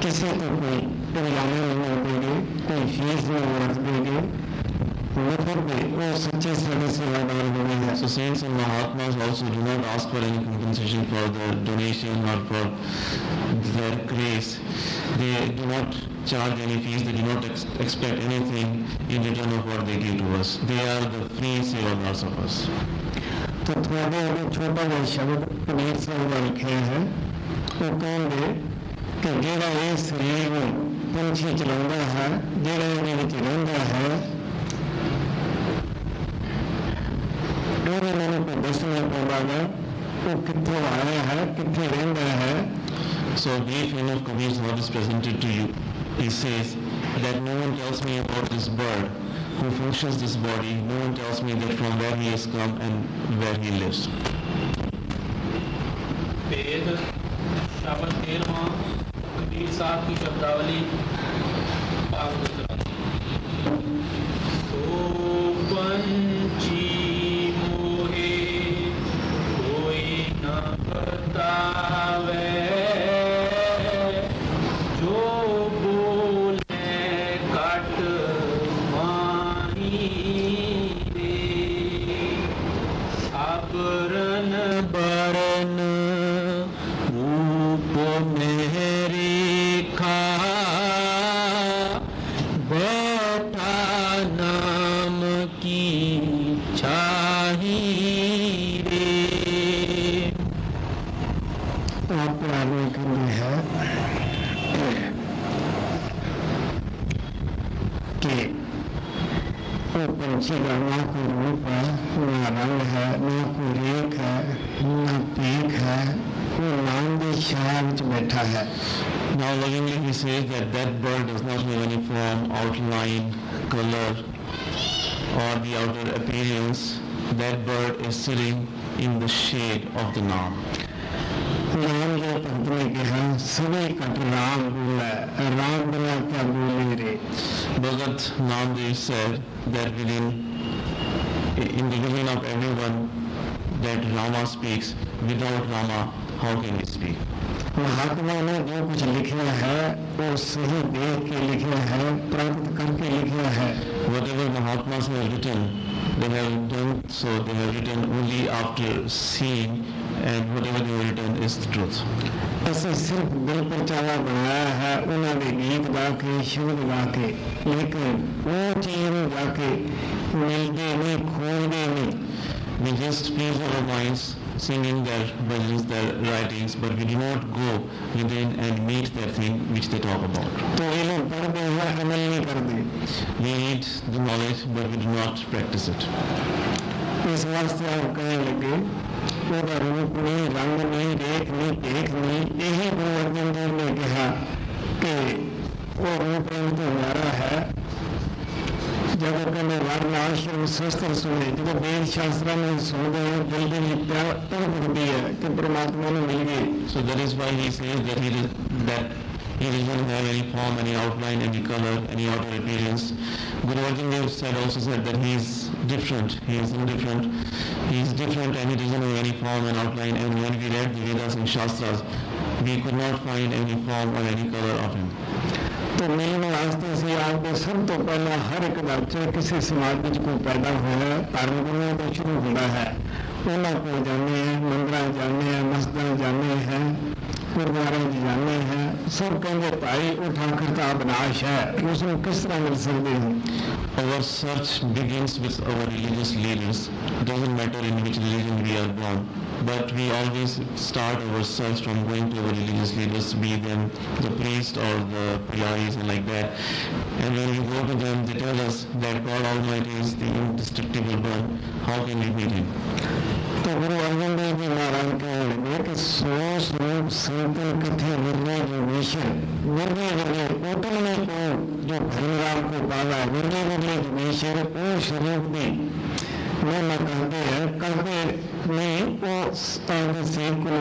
किसी को कोई परिणाम नहीं देंगे, कोई फीस नहीं रख देंगे, मतलब वो सच्चे सच्चे सेवादार बने हैं। So saints and Mahatmas also do not ask for any compensation for the donation or for their grace. They do not charge any fees. They do not expect anything in return of what they give to us. They are the free sevadars of us. तो थोड़े अभी छोटा जिहा शब्द कबीर साहब का लिखा है, वो कहेंगे कि जेड़ा ये शरीर पंछी चलाता है, जेड़ा इहदे विच रहिंदा है, ਉਹਦੇ ਮੈਨੂੰ ਕੋਈ ਦੱਸਣਾ ਪਊਗਾ ਉਹ ਕਿੱਥੋਂ ਆਇਆ ਹੈ, ਕਿੱਥੇ ਰਹਿੰਦਾ ਹੈ. So brief hymn of Kabir Sahib is presented to you. He says that no one tells me about this bird who functions this body. No one tells me that from where he has come and where he lives. वेद शब्द 13वां कबीर साहब की शब्दावली भागवत सो पंछी मोहे कोई न बतावे पंछी का ना कोई रूप है, ना रंग है, ना कोई रेख है, ना पीक है, वो नाम की छाया में बैठा है. Now lovingly he says that that bird does not have any form, outline, color or the outer appearance. That bird is sitting in the shade of the Naam. नाम जो भक्त ने कहा सभी कट राम बोला, राम बिना क्या बोले रे. Bhagat Namdev said that in the vision of everyone that Rama speaks. Without Rama, how can he speak? महात्मा ने जो कुछ लिखा है वो सही देख के लिखा है, प्राप्त करके लिखा है. Whatever Mahatmas have written, they have done so. They have written only after seeing, and whatever they have written is the truth. ਅਸੀਂ ਸਿਰਫ ਦਿਲ ਪਰਚਾਵਾ ਬਣਾਇਆ ਹੈ ਉਹਨਾਂ ਦੇ ਗੀਤ ਗਾ ਕੇ, ਸ਼ਬਦ ਗਾ ਕੇ, ਲੇਕਿਨ ਉਹ ਚੀਜ਼ ਨੂੰ ਜਾ ਕੇ ਮਿਲਦੇ ਨਹੀਂ, ਖੋਲਦੇ ਨਹੀਂ. We just please our minds singing their bhajans, their writings, but we do not go within and meet that thing which they talk about. तो ये लोग पढ़ते हैं, अमल नहीं करते. We need the knowledge, but we do not practice it. इस वास्ते आप कहने लगे ਉਹਦਾ रूप नहीं, रंग नहीं, रेख नहीं, पेख नहीं. यही गुरु अर्जन देव ने कहा कि वो रूप रंग तो हमारा है. जब वो कहने वर्ण आश्रम शस्त्र सुने, जब वेद शास्त्र में सुनते हैं, दिल के लिए प्यार तड़प उठती है कि परमात्मा ने मिल गए. So that is why he says that he doesn't have any form, any outline, any color, any outer appearance. Guru Arjan Dev also said that he is different, he is indifferent. He is different and he doesn't have any form and outline. And when we read the Vedas and Shastras, we could not find any form or any color of him. तो मिलने वास्ते से आपको सब तो पहला हर एक बच्चे किसी समाज में कोई पैदा हुआ धर्म गुरुओं को शुरू होता है. उन्होंने को जाने हैं, मंदिर जाने हैं, मस्जिद जाने हैं, गुरुद्वारे जाने हैं. सब कहेंगे भाई उठा करता विनाश है, उसमें किस तरह मिल सकते हैं. Our search begins with our religious leaders. It doesn't matter in which religion we are born, but we always start our search from going to our religious leaders, be them the priest or the piyaris and like that. And when we go to them, they tell us that God Almighty is the indestructible one. How can we meet Him? तो गुरु अर्जन देव जी महाराज कहने लगे कि सोच रूप संतन कथे विरले जोगेश्वर, विरले विरले कोटल में को जो भरमराम को पाला, विरले विरले जोगेश्वर ओ स्वरूप भी महिमा कहते हैं. कहते में वो स्थान सेव को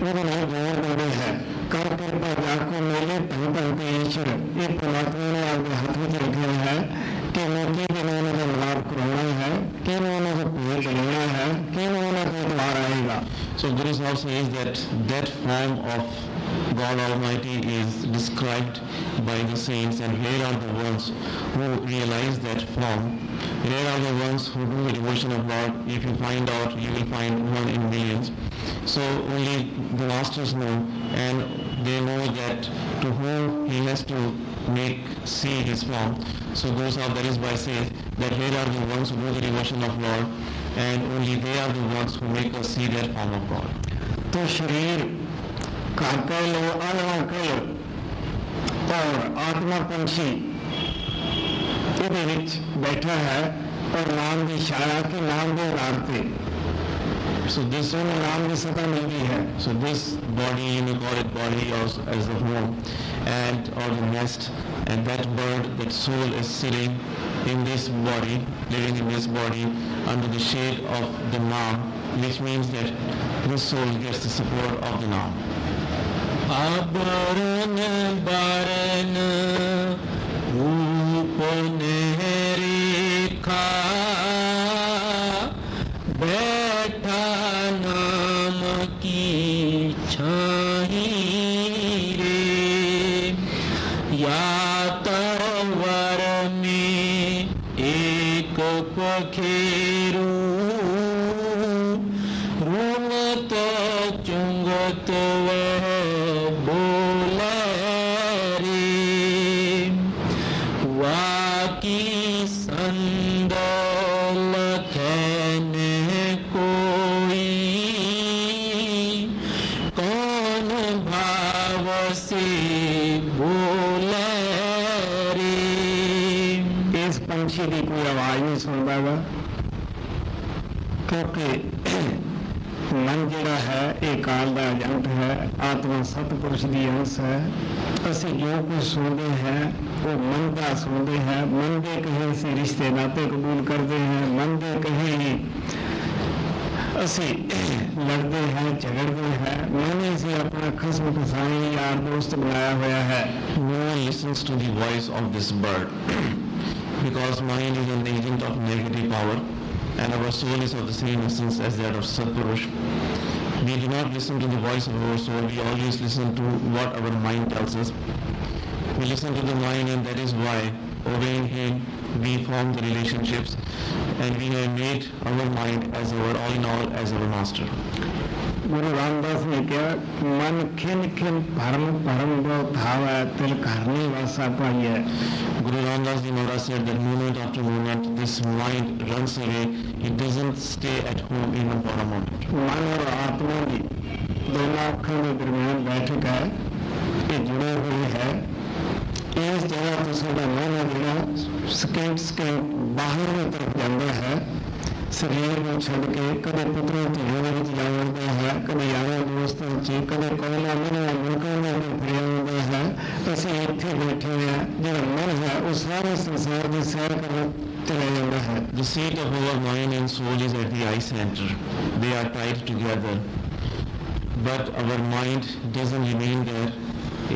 उन्होंने जोर देते हैं. कर कृपा जाको मेले धन धन के ईश्वर, ये परमात्मा ने आपके हाथ में रखे हैं कि मूर्ति के उन्होंने को लाभ करवाना है, कि उन्होंने को पेड़ लेना है, कि उन्होंने को द्वार आएगा. So Guru Sahib says that form of God Almighty is described by the saints, and rare are the ones who realize that form. Rare are the ones who do the devotion of Lord. If you find out, you will find one in millions. So only the masters know, and they know that to whom he has to see his form. So Guru Sahib that is by says that rare are the ones who do the devotion of Lord, and only they are the ones who make us see that form of God. तो शरीर का कह लो, आत्मा कह लो, और आत्मा पंछी ਇਹਦੇ ਵਿੱਚ ਬੈਠਾ ਹੈ और नाम की छाया के नाम के आधार पे So this नाम की सत्ता मिलती है. So this body, you may call it body as the home and or the nest, and that bird, that soul is sitting in this body, living in this body under the shade of the Naam, which means that this soul gets the support of the Naam. Abaran baran रूप रेखा बैठा नाम की छाही रे या तरवर में एक पखेरू रूमत चुंगत वह बोले रे वाकी संदल कहने कोई कौन भाव से बोले रे. इस पंछी की कोई आवाज नहीं सुनता वा, क्योंकि मन ਜਿਹੜਾ ਹੈ ਇਹ ਕਾਲ ਦਾ ਏਜੰਟ ਹੈ, ਆਤਮਾ ਸਤਿਪੁਰਸ਼ ਦੀ ਅੰਸ਼ ਹੈ. ਅਸੀਂ ਜੋ ਕੁਝ ਸੁਣਦੇ हैं वो मन का सुनते हैं, मन के कहे से रिश्ते नाते कबूल करते हैं, मन के कहे ही ਅਸੀਂ ਲੜਦੇ हैं, झगड़ते हैं. मन से अपना खस्म कसाई यार दोस्त बनाया हुआ है. No one listens to the voice of this bird because mind is an agent of negative power, and our soul is of the same essence as that of Satpurush. We do not listen to the voice of our soul, we always listen to what our mind tells us. We listen to the mind, and that is why, obeying him, we form the relationships, and we have made our mind as our all in all, as our master. गुरु रामदास ने कहा, मन खिन खिन भरम भरम गो धावा तिल करने वासा पाइए. Guru Ramdas Ji Maharaj said that moment after moment this mind runs away, it doesn't stay at home even for a moment. मन और आत्मा की दोनों आँखों के दरमियान बैठक है, ये जुड़े हुए है. इस जगह तो साਡਾ मन है ਜਿਹੜਾ ਸਕਿੰਟ ਸਕਿੰਟ ਬਾਹਰ ਦੀ ਤਰਫ ਜਾਂਦਾ ਹੈ. ਸਰੀਰ ਨੂੰ ਛੱਡ ਕੇ ਕਦੇ ਪੁੱਤਰਾਂ ਧੀਆਂ ਵਿੱਚ ਜਾਂਦਾ ਹੈ, ਕਦੇ ਯਾਰਾਂ ਦੋਸਤਾਂ 'ਚ, ਕਦੇ ਕੋਲਾਂ ਮਿਲਣਾ ਮੁਲਕਾਂ ਵਿੱਚ ਫਿਰਿਆ ਹੁੰਦਾ ਹੈ. ਅਸੀਂ ਇੱਥੇ ਬੈਠੇ ਹਾਂ, ਜਿਹੜਾ ਮਨ ਹੈ ਉਹ ਸਾਰੇ ਸੰਸਾਰ ਦੀ ਸੈਰ ਕਰਨ ਚਲਾ ਜਾਂਦਾ ਹੈ. The seat of our mind and soul is at the eye center. They are tied together. But our mind doesn't remain there.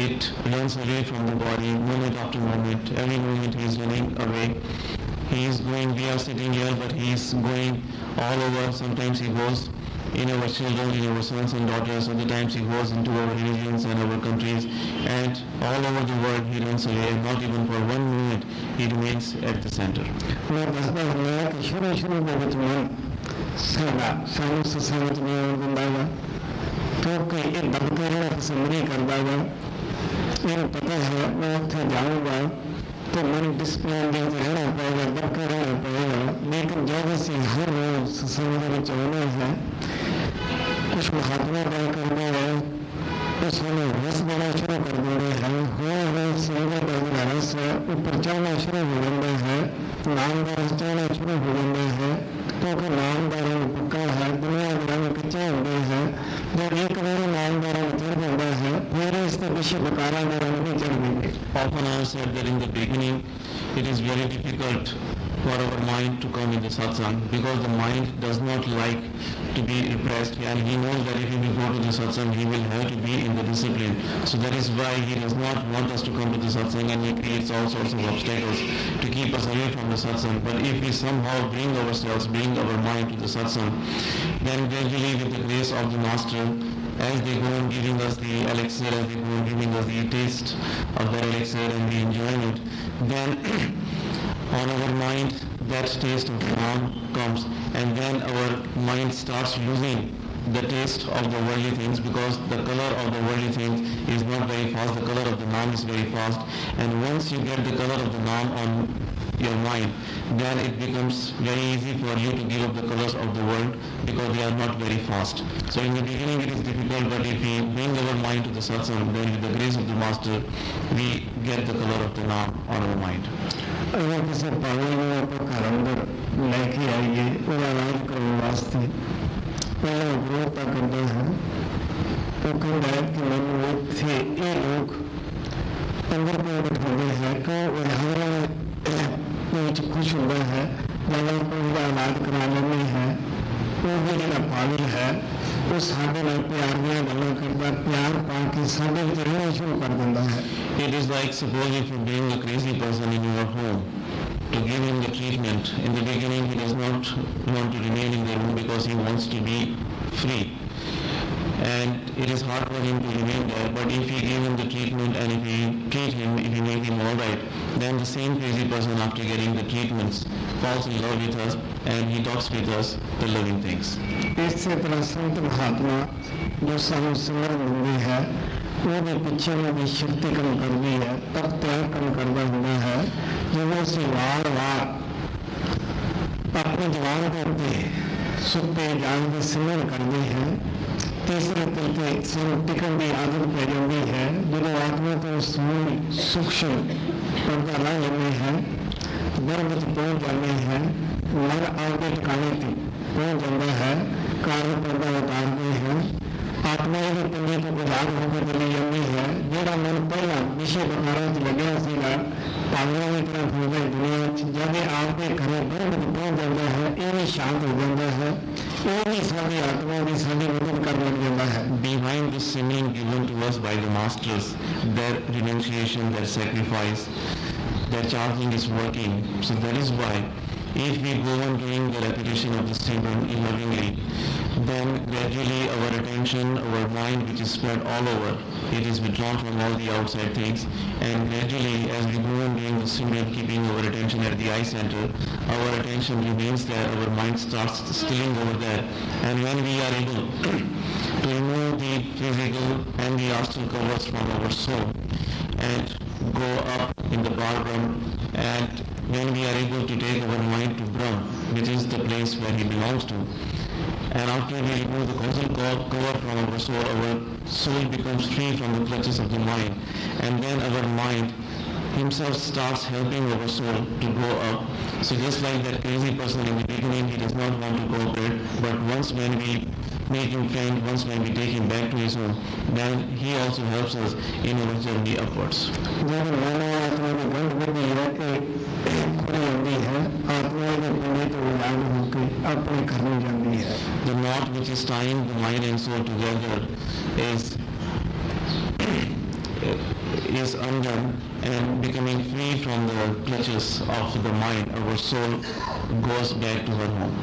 It runs away from the body moment after moment. Every moment he is running away. He is going, we are sitting here, but he is going all over. Sometimes he goes in our children, in our sons and daughters. Other times he goes into our religions and our countries. And all over the world he runs away. Not even for 1 minute he remains at the center. ਮੈਂ ਦੱਸਦਾ ਹਾਂ ਕਿ ਸ਼ੁਰੂ ਦੇ ਵਿੱਚ ਮਨ ਸਾਨੂੰ ਸਤਸੰਗ ਨਹੀਂ ਆਉਣ ਦਿੰਦਾ ਵਾ, ਕਿਉਂਕਿ ਇਹ ਦਬਕੇ ਰਹਿਣਾ ਪਸੰਦ ਨਹੀਂ ਕਰਦਾ ਵਾ. ਮੈਨੂੰ ਪਤਾ ਹੈ ਮੈਂ ਉੱਥੇ ਜਾਊਂਗਾ तो मन डिसिप्लिन में रहना पड़ेगा, दबके रहना पड़ेगा. लेकिन जब से हर रोज सत्संग में आना है, कुछ महात्मा तय करते हैं, कुछ हमें रस देना शुरू कर देते हैं. हो संगत का रस ऊपर चढ़ना शुरू हो जाता है, नाम का रस चढ़ना शुरू हो जाता है, क्योंकि नाम का रंग पक्का है, दुनिया के रंग कच्चे होते हैं. जब एक बार नाम का रंग चढ़ जाता है, फिर इसके पीछे बकारा का रंग भी चढ़ देंगे. Often I have said that in the beginning it is very difficult for our mind to come in the satsang, because the mind does not like to be repressed, and he knows that if he will go to the satsang, he will have to be in the discipline. So that is why he does not want us to come to the satsang, and he creates all sorts of obstacles to keep us away from the satsang. But if we somehow bring our mind to the satsang, then gradually with the grace of the Master, as they go on giving us the elixir, as they go on giving us the taste of the elixir and the enjoyment, then on our mind that taste of the Naam comes, and then our mind starts losing the taste of the worldly things, because the color of the worldly things is not very fast, the color of the Naam is very fast, and once you get the color of the Naam on your mind, then it becomes very easy for you to give up the colors of the world, because they are not very fast. So in the beginning it is difficult, but if we bring our mind to the satsang, then with the grace of the Master, we get the color of the Naam on our mind. अगर किसी पागल को आप घर अंदर लेके आइए और इलाज करने वास्ते पहले विरोधता करते हैं तो कहता है कि मैंने थे ये लोग अंदर को बैठाते हैं कि यहाँ खुश हुआ है जगह को इलाज कराने में है वो भी जो पागल है वो साढ़े में प्यार में गलों करता प्यार पाके साढ़े रहना शुरू कर देता है. It is like suppose if you bring a crazy person in your home to give him the treatment. In the beginning he does not want to remain in the room because he wants to be free. And it is hard for him to remain there, but if we give him the treatment and if we treat him, if we make him alright, then the same crazy person after getting the treatments falls in love with us and he talks with us the loving things. इसी तरह संत महात्मा जो सामू सिमरन हुई है वो भी पीछे में भी शक्ति कम कर दी है, तब त्याग कम करना हुआ है, जो से वार वार अपने जवान करते सुखते जान के सिमरन कर दी है. तीसरे तरीके टिकन की आदत पै जाती है जो आत्मा को सूक्ष्म पर्दा ला जाने हैं, गर्भ पहुँच जाने हैं, मन आगे ठिकाने पहुँच जाता है, कार्य पर्दा उतारते हैं, आत्मा के पंजे को गुजार होकर चली जाती है. जोड़ा मन पहला विषय प्रकारों से लगे सीगा पागलों की तरफ हो गए दुनिया जब आपके घरे गर्भ पहुँच जाता है, ये भी शांत हो जाता है, ये भी सारी आत्मा की सारी मदद कर लग जाता है. Behind the singing given to us by the masters, their renunciation, their sacrifice, their charging is working. So that is why if we go on doing the repetition of the Simran lovingly, then gradually our attention, our mind which is spread all over, it is withdrawn from all the outside things, and gradually as we go on doing the Simran, keeping our attention at the eye center, our attention remains there, our mind starts stilling over there, and when we are able to remove the physical and the astral covers from our soul and go up in the Bhagwan, and when we are able to take our mind to Brahm, which is the place where he belongs to, and after we remove the causal cover from our soul becomes free from the clutches of the mind, and then our mind himself starts helping our soul to go up. So just like that crazy person in the beginning, he does not want to cooperate, but once when we make him friend, once when we take him back to his home, then he also helps us in our journey upwards. The knot which is tying the mind and soul together is undone, and becoming free from the clutches of the mind, our soul goes back to her home.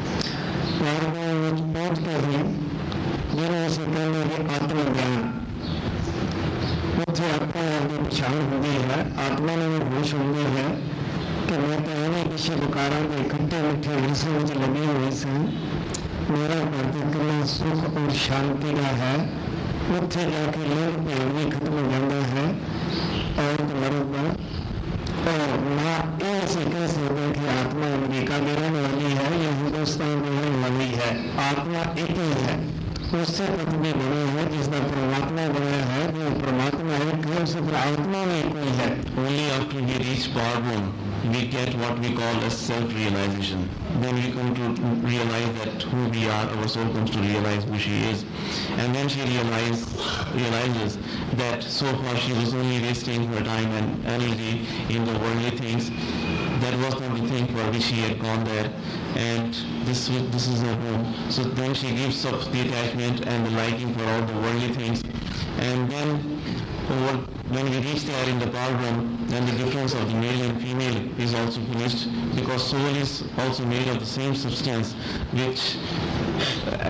उत्थे अपने आप की पछाण होती है, आत्मा ने भी होश होती है कि मैं तो इन्हीं किसी प्रकारों के इकट्ठे मिठे हिस्से में लगे हुए से मेरा प्रतिक्रिया सुख और शांति का है. उत्थे जाके लोग भेड़ भी खत्म हो जाता है और मरदा और ना ऐसे कह सकते कि आत्मा अमेरिका में रहने वाली है या हिंदुस्तान में रहने वाली है. आत्मा एक ही है, उससे पत्नी बनी है जिसका परमात्मा बनाया है, वो परमात्मा एक है, उससे आत्मा में एक ही है. Only after we reach Bhagwan, we get what we call as self-realization. Then we come to realize that who we are, our soul comes to realize who she is. And then she realizes that so far she was only wasting her time and energy in the worldly things. that was not the thing for which she had gone there, and this is her home. So then she gives up the attachment and the liking for all the worldly things, and then when we reach there in the Parbrahm, then the difference of the male and female is also finished, because soul is also made of the same substance which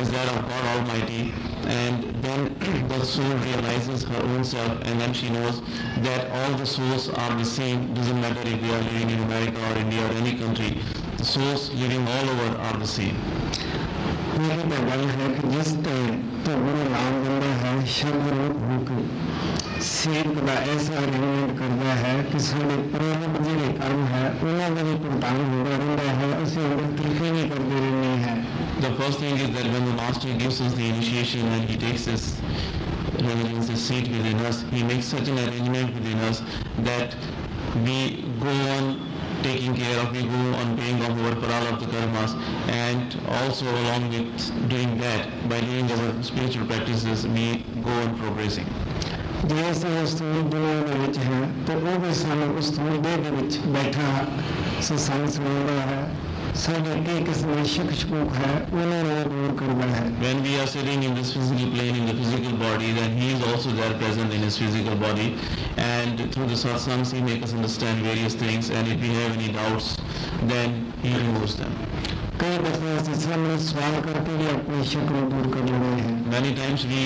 as that of God Almighty, and then the soul realizes her own self, and then she knows that all the souls are the same. Doesn't matter if we are living in America or India or any country, the souls living all over are the same. मेरी तो गल है कि जिस तो गुरु नाम दिंदा है शब्द रूप होकर सेवक का ऐसा अरेंजमेंट करता है कि साढ़े प्रारंभ जिहड़े कर्म है उन्होंने भी भुगतान होता रहता है, उसे अंदर तृप्ति नहीं करते रहनी है. The first thing is that when the Master gives us the initiation and he takes his reverence, his seat within us, he makes such an arrangement within us that we go on taking care of, we go on paying off our prarabdha karmas, and also along with doing that, by doing our spiritual practices, we go on progressing. जैसे स्थूल दुनिया ਦੇ ਵਿੱਚ ਹੈ तो ਉਹ ਵੀ ਸਾਨੂੰ ਉਸ स्थूल ਦੇਹ ਦੇ ਵਿੱਚ ਬੈਠਾ ਸਤਸੰਗ ਸੁਣਾਉਂਦਾ ਹੈ, ਸਾਡੇ ਕੀ ਕਿਸਮ ਦੇ ਸ਼ੱਕ ਸ਼ਕੂਕ ਹੈ ਉਹਨਾਂ ਨੂੰ ਦੂਰ ਕਰਦਾ ਹੈ. When we are sitting in this physical plane, in the physical body, then he is also there present in his physical body, and through the satsangs he makes us understand various things, and if we have any doubts, then he removes them. कई दफा सत्संग में सवाल करके भी अपने शक को दूर कर लेते हैं. Many times we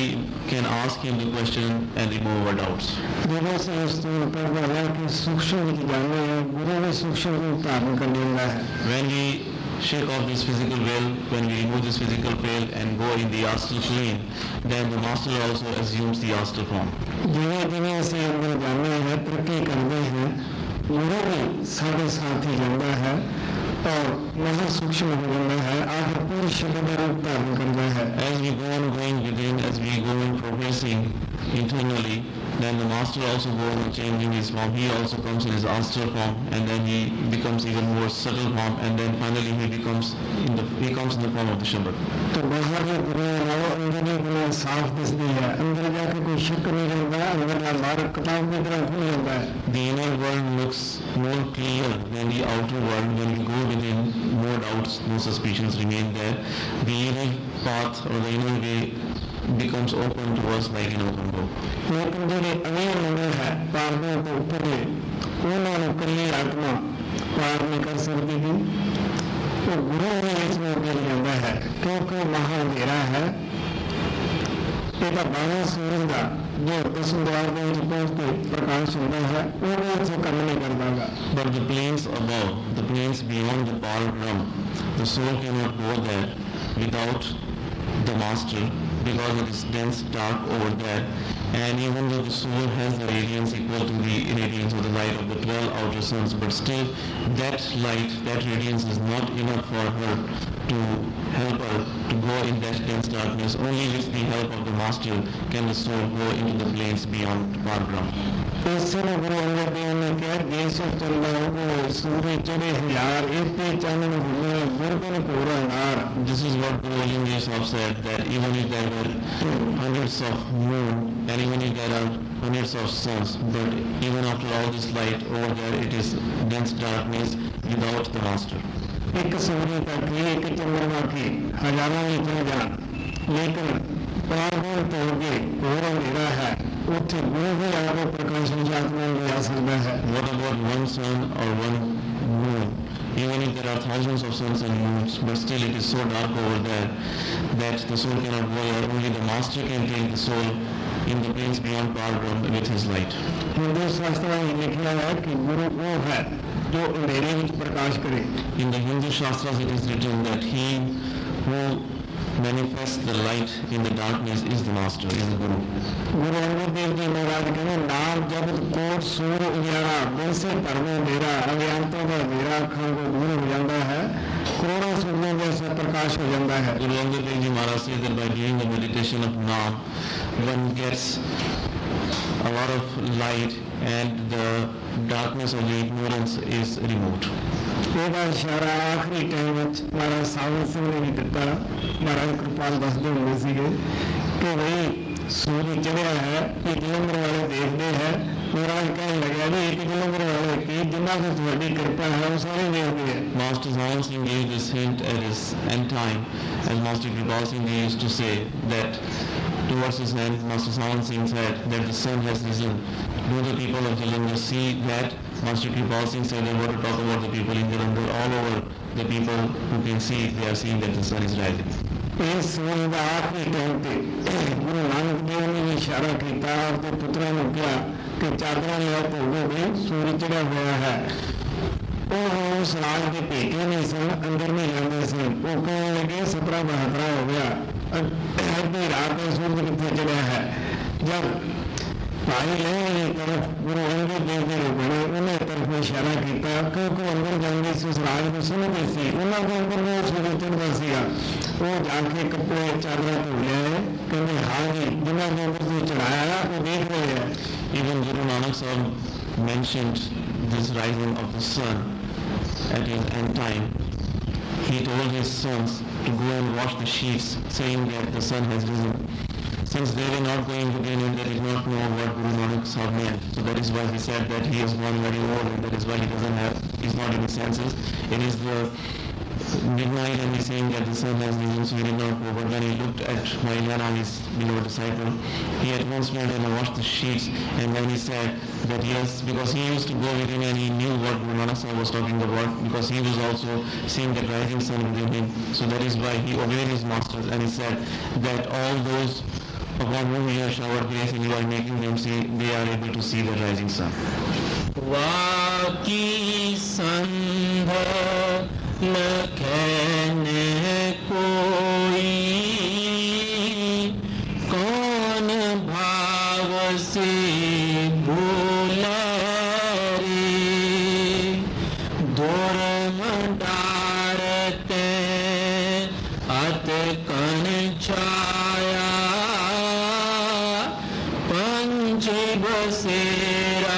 can ask him the question and remove our doubts. गुरु से स्थूल पर है कि सूक्ष्म विच जाने हैं, गुरु भी सूक्ष्म रूप धारण कर लेता है. When we shake off this physical veil, when we remove this physical veil and go in the astral plane, then the Master also assumes the astral form. जिन्हें जिन्हें से अंदर जाने हैं, तरक्की करते हैं, गुरु भी साढ़े साथ ही जाता है और महा सूक्ष्म हो जाता है, आखिर पूरी शब्द रूप धारण करता है. As we go on going within, as we go on progressing internally, then the Master also goes on changing his form. He also comes in his astral form, and then he becomes even more subtle form, and then finally he comes in the form of the Shabad. तो बाहर की दुनिया नालों अंदर की दुनिया साफ दिखती है, अंदर जाके कोई शक नहीं रहता, अंदर का बाहर किताब की तरह खुल जाता है. The inner world looks more clear than the outer world. When we go within, no doubts, no suspicions remain there. The inner path or the inner way becomes open to us like an open book. लेकिन जो अमीर लोग है पारदों को ऊपर उन्होंने कली आत्मा पार नहीं कर सकती थी, तो गुरु ने इसमें गिर जाता है क्योंकि वहाँ अंधेरा है. एक 12 सूरज का जो 10 द्वार के पहुँचते प्रकाश होता है वो भी इसे कम नहीं कर पाएगा. But the planes above, the planes beyond the Parbrahm, the soul cannot go there without the Master, because it is dense, dark over there. And even though the soul has the radiance equal to the radiance of the light of the 12 outer suns, but still that light, that radiance is not enough for her to help her to go in that dense darkness. Only with the help of the Master can the soul go into the planes beyond Parbrahm. इससे गुरु अंगद देव ने कहा देश चल रहा सूर्य चढ़े हजार एक चांदन हुए गुरबन पूरा नार. This is what Guru Alingesh have said, that even if there were hundreds of moon and even if there are hundreds of suns, but even after all this light over there, it is dense darkness without the Master. एक सूर्य तक एक चंद्रमा की हजारों में चल जान, लेकिन पारगुण तोड़ के घोर अंधेरा है, उत्थे गुरु भी आगे प्रकाश आत्मा में आ सकता है. What about one sun or one moon? Even if there are thousands of suns and moons, but still it is so dark over there that the soul cannot go there. Only the Master can take the soul in the plains beyond Parbrahm with his light. Hindu शास्त्रों में लिखा है कि गुरु वो है जो अंधेरे में प्रकाश करे. In the Hindu Shastras it is written that he who manifests the light in the darkness is the Master, is the Guru. Guru Angad Dev ji महाराज कहते नाम जब कोट सूर्य उजाड़ा दिन से परमे अंधेरा अज्ञानता का अंधेरा अखां को दूर हो जाता है, करोड़ों सूर्यों जैसा प्रकाश हो जाता है. Guru Angad Dev Ji Maharaj says that by doing the meditation of Naam, one gets a lot of light and the darkness of the ignorance is removed. ਇਹਦਾ ਇਸ਼ਾਰਾ ਆਖਰੀ ਟਾਈਮ ਵਿੱਚ ਮਹਾਰਾਜ ਸਾਵੰਤ ਸਿੰਘ ਨੇ ਵੀ ਦਿੱਤਾ. ਮਹਾਰਾਜ ਕਿਰਪਾਲ ਦੱਸਦੇ ਹੁੰਦੇ ਸੀਗੇ ਕਿ ਬਈ सूर्य चढ़िया है, ये जलंधर वाले देखते हैं महाराज कहने लगे भी 1 किलोमीटर वाले की जिन्ना से थोड़ी कृपा है वो सारे देखते हैं। Master Sawan Singh gave this hint at his end time, as Master Kripal Singh used to say that towards his end, Master Sawan Singh said that the sun has risen. Do the people of Jalandhar see that? Master Kripal Singh said, and what to talk about the people in Jalandhar, all over the people who can see, they are seeing that the sun is rising. इस समय का आखिरी time पे गुरु नानक देव ने इशारा किया और तो पुत्रों ने कहा कि चादर में तो सूर्य चढ़ा हुआ है। वो उस राज के पेटे नहीं सन, अंदर नहीं जाते सन। वो कहने लगे 17-72 हो गया, अभी रात में सूर्य कितने चढ़ा है। जब भाई लेने की तरफ गुरु अंगद देव जी ने उन्हें तरफ इशारा किया क्योंकि अंदर जाने से उस राज को सुनते सी उन्होंने अंदर वो सूर्य चढ़ता सीगा। वो जाके कपड़े चादर धो लिया कहते हाँ जी जिन्होंने अंदर से चढ़ाया वो देख रहे हैं। Even Guru Nanak Sahib mentioned this rising of the sun at his end time. He told his sons to go and wash the sheets, saying that the sun has risen. Since they were not going to gain it, they did not know what Guru Nanak Sahib meant. So that is why he said that he is one very old, and that is why he is not in his senses. It is the midnight and he's saying that the sun has risen, so he did not go. But when he looked at Mailana, his beloved disciple, he at once went and washed the sheets, and then he said that yes, because he used to go with him and he knew what Guru Nanak Sahib was talking about, because he was also seeing the rising sun within him. So that is why he obeyed his masters, and he said that all those upon whom you have showered grace and you are making them see, they are able to see the rising sun. वाकी संध लखने कोई कौन भाव से भूले रे दुर्म डारते अत कन छाया पंच बसेरा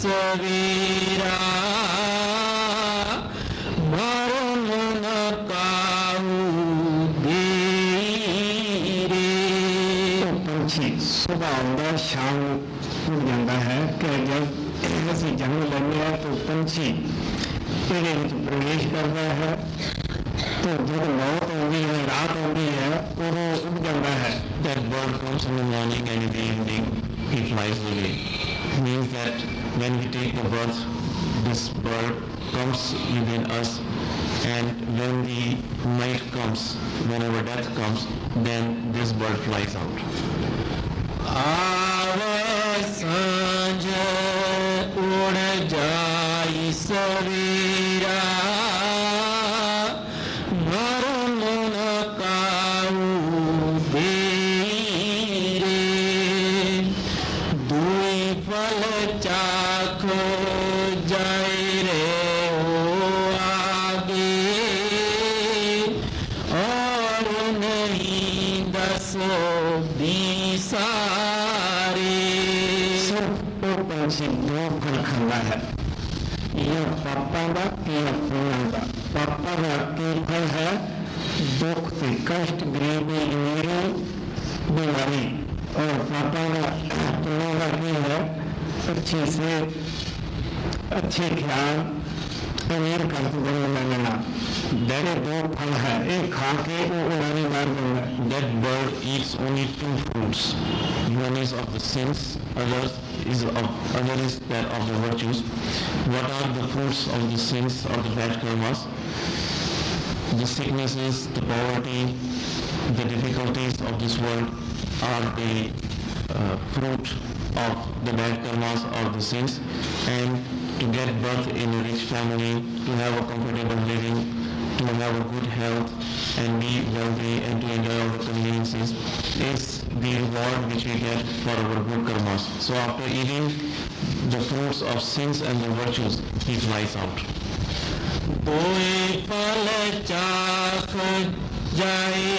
सवेरा मरण न काहू देरे। पंछी सुबह आंदा शाम उड़ जाता है कि जब ऐसी जंग लगी है तो पंछी तेरे प्रवेश करता है, तो जब मौत होगी है रात होगी है तो वो उड़ जाता है। That bird comes in the morning and in the evening he flies away. It means that when we take the birth, this bird comes within us, and when the night comes, whenever death comes, then this bird flies out. आवे सांझ उड़ जाई सवेरा मरण न काहू देरे दुई फल चाख जाए रे हो आगे और नहीं 10-20 पंछी 2 फल खाना है, यह पापा का या पुण्य का। पापा का फल है दुख से कष्ट गरीबी अमीरी बीमारी, और पापा का पुण्य का है अच्छे से अच्छे ख्याल अमीर का लेना। That 2 फल है, एक खा के वो उड़ाने मार देगा। That bird eats only 2 fruits. One is of the sins, other is that of the virtues. What are the fruits of the sins or the bad karmas? The sicknesses, the poverty, the difficulties of this world are the fruit of the bad karmas or the sins. And to get birth in a rich family, to have a comfortable living, to have a good health and be wealthy and to enjoy all the conveniences is the reward which we get for our good karmas. So after eating the fruits of sins and the virtues, he flies out. कोई फल चाख जाए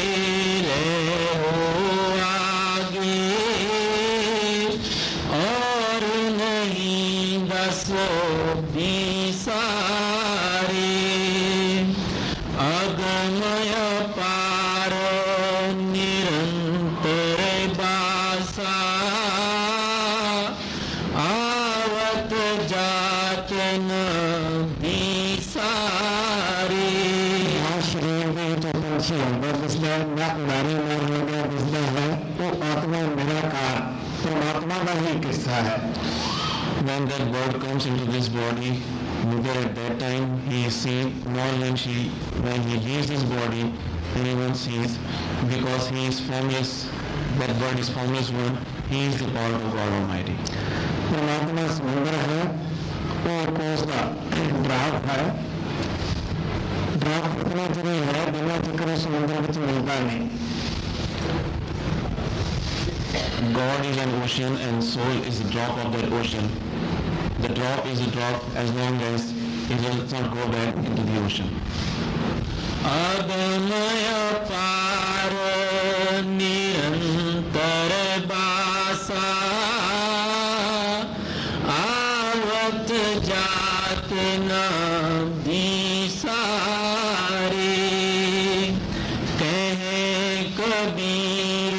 रे हो आगे और नहीं 10-20 का ही किस्सा है। When that bird comes into this body, neither at that time he is seen, nor when he leaves this body, anyone sees, because he is formless. That bird is formless one. He is the part of God Almighty. परमात्मा समुद्र है और उसका draft है। Draft इतना जरूरी है, बिना जिक्र समुद्र कुछ मिलता नहीं। God is an ocean and soul is the drop of that ocean. The drop is a drop as long as it does not go back into the ocean. अगमय पार निरंतर बासा आवत जात न दिसारे कहे कबीर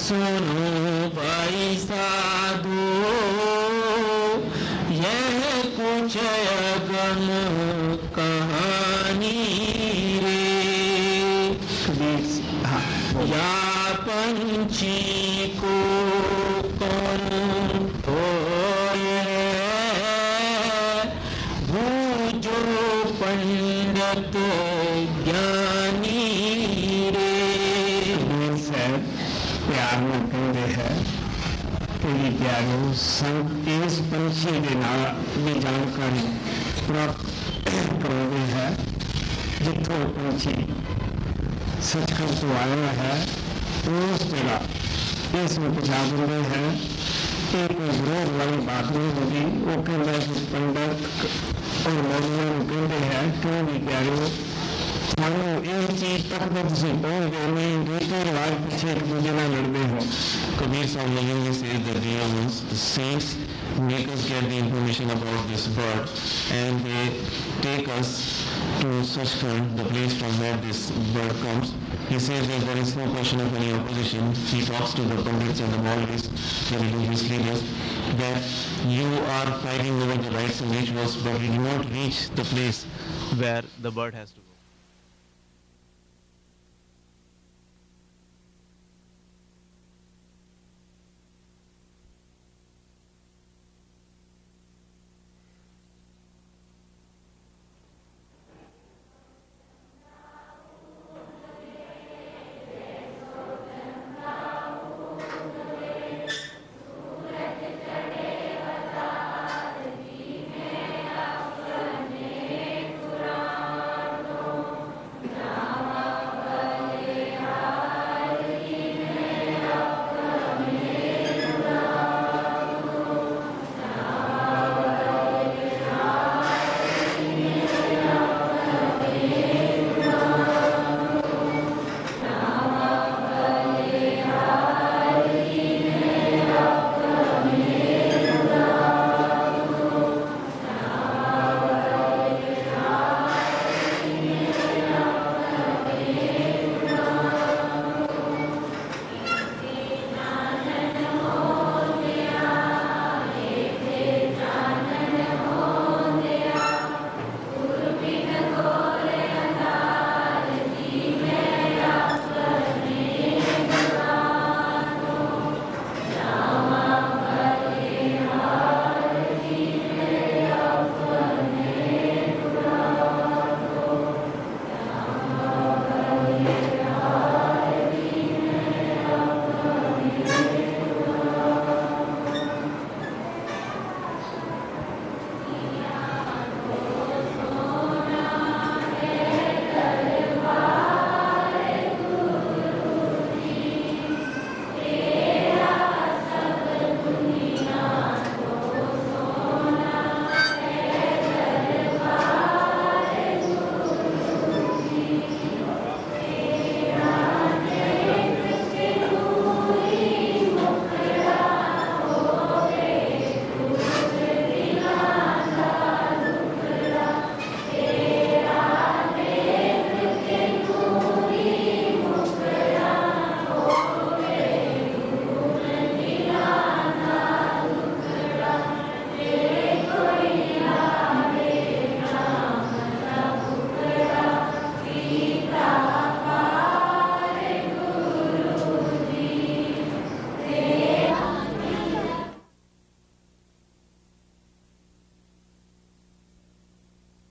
सुनो भाई साधु यह कुछ अगम कहानी रे या पंछी को कौन तोड़े भूजो पंडित ज्ञानी रे। प्यार में कहते हैं कि प्यारो संग इस पंछी के नाल भी जानकारी प्राप्त करते हैं जिथों पंछी सचखंड तो आया है उस जगह इसमें पहुँचा देते हैं। एक विरोध वाली बात नहीं होगी। वो कहते हैं कि पंडित और मौलियों कहते हैं क्यों भी प्यारो थानों एक चीज तक तो तुझे पहुँच गए नहीं रीति रिवाज पीछे एक दूसरे में लड़ते हो। Kabir Sahib lovingly says that dear ones, the saints make us get the information about this bird and they take us to Sachkhand, the place from where this bird comes. He says that there is no question of any opposition. He talks to the Pandits and the Maulvis, the religious leaders, that you are fighting over the rights and rituals, but you do not reach the place where the bird has to be.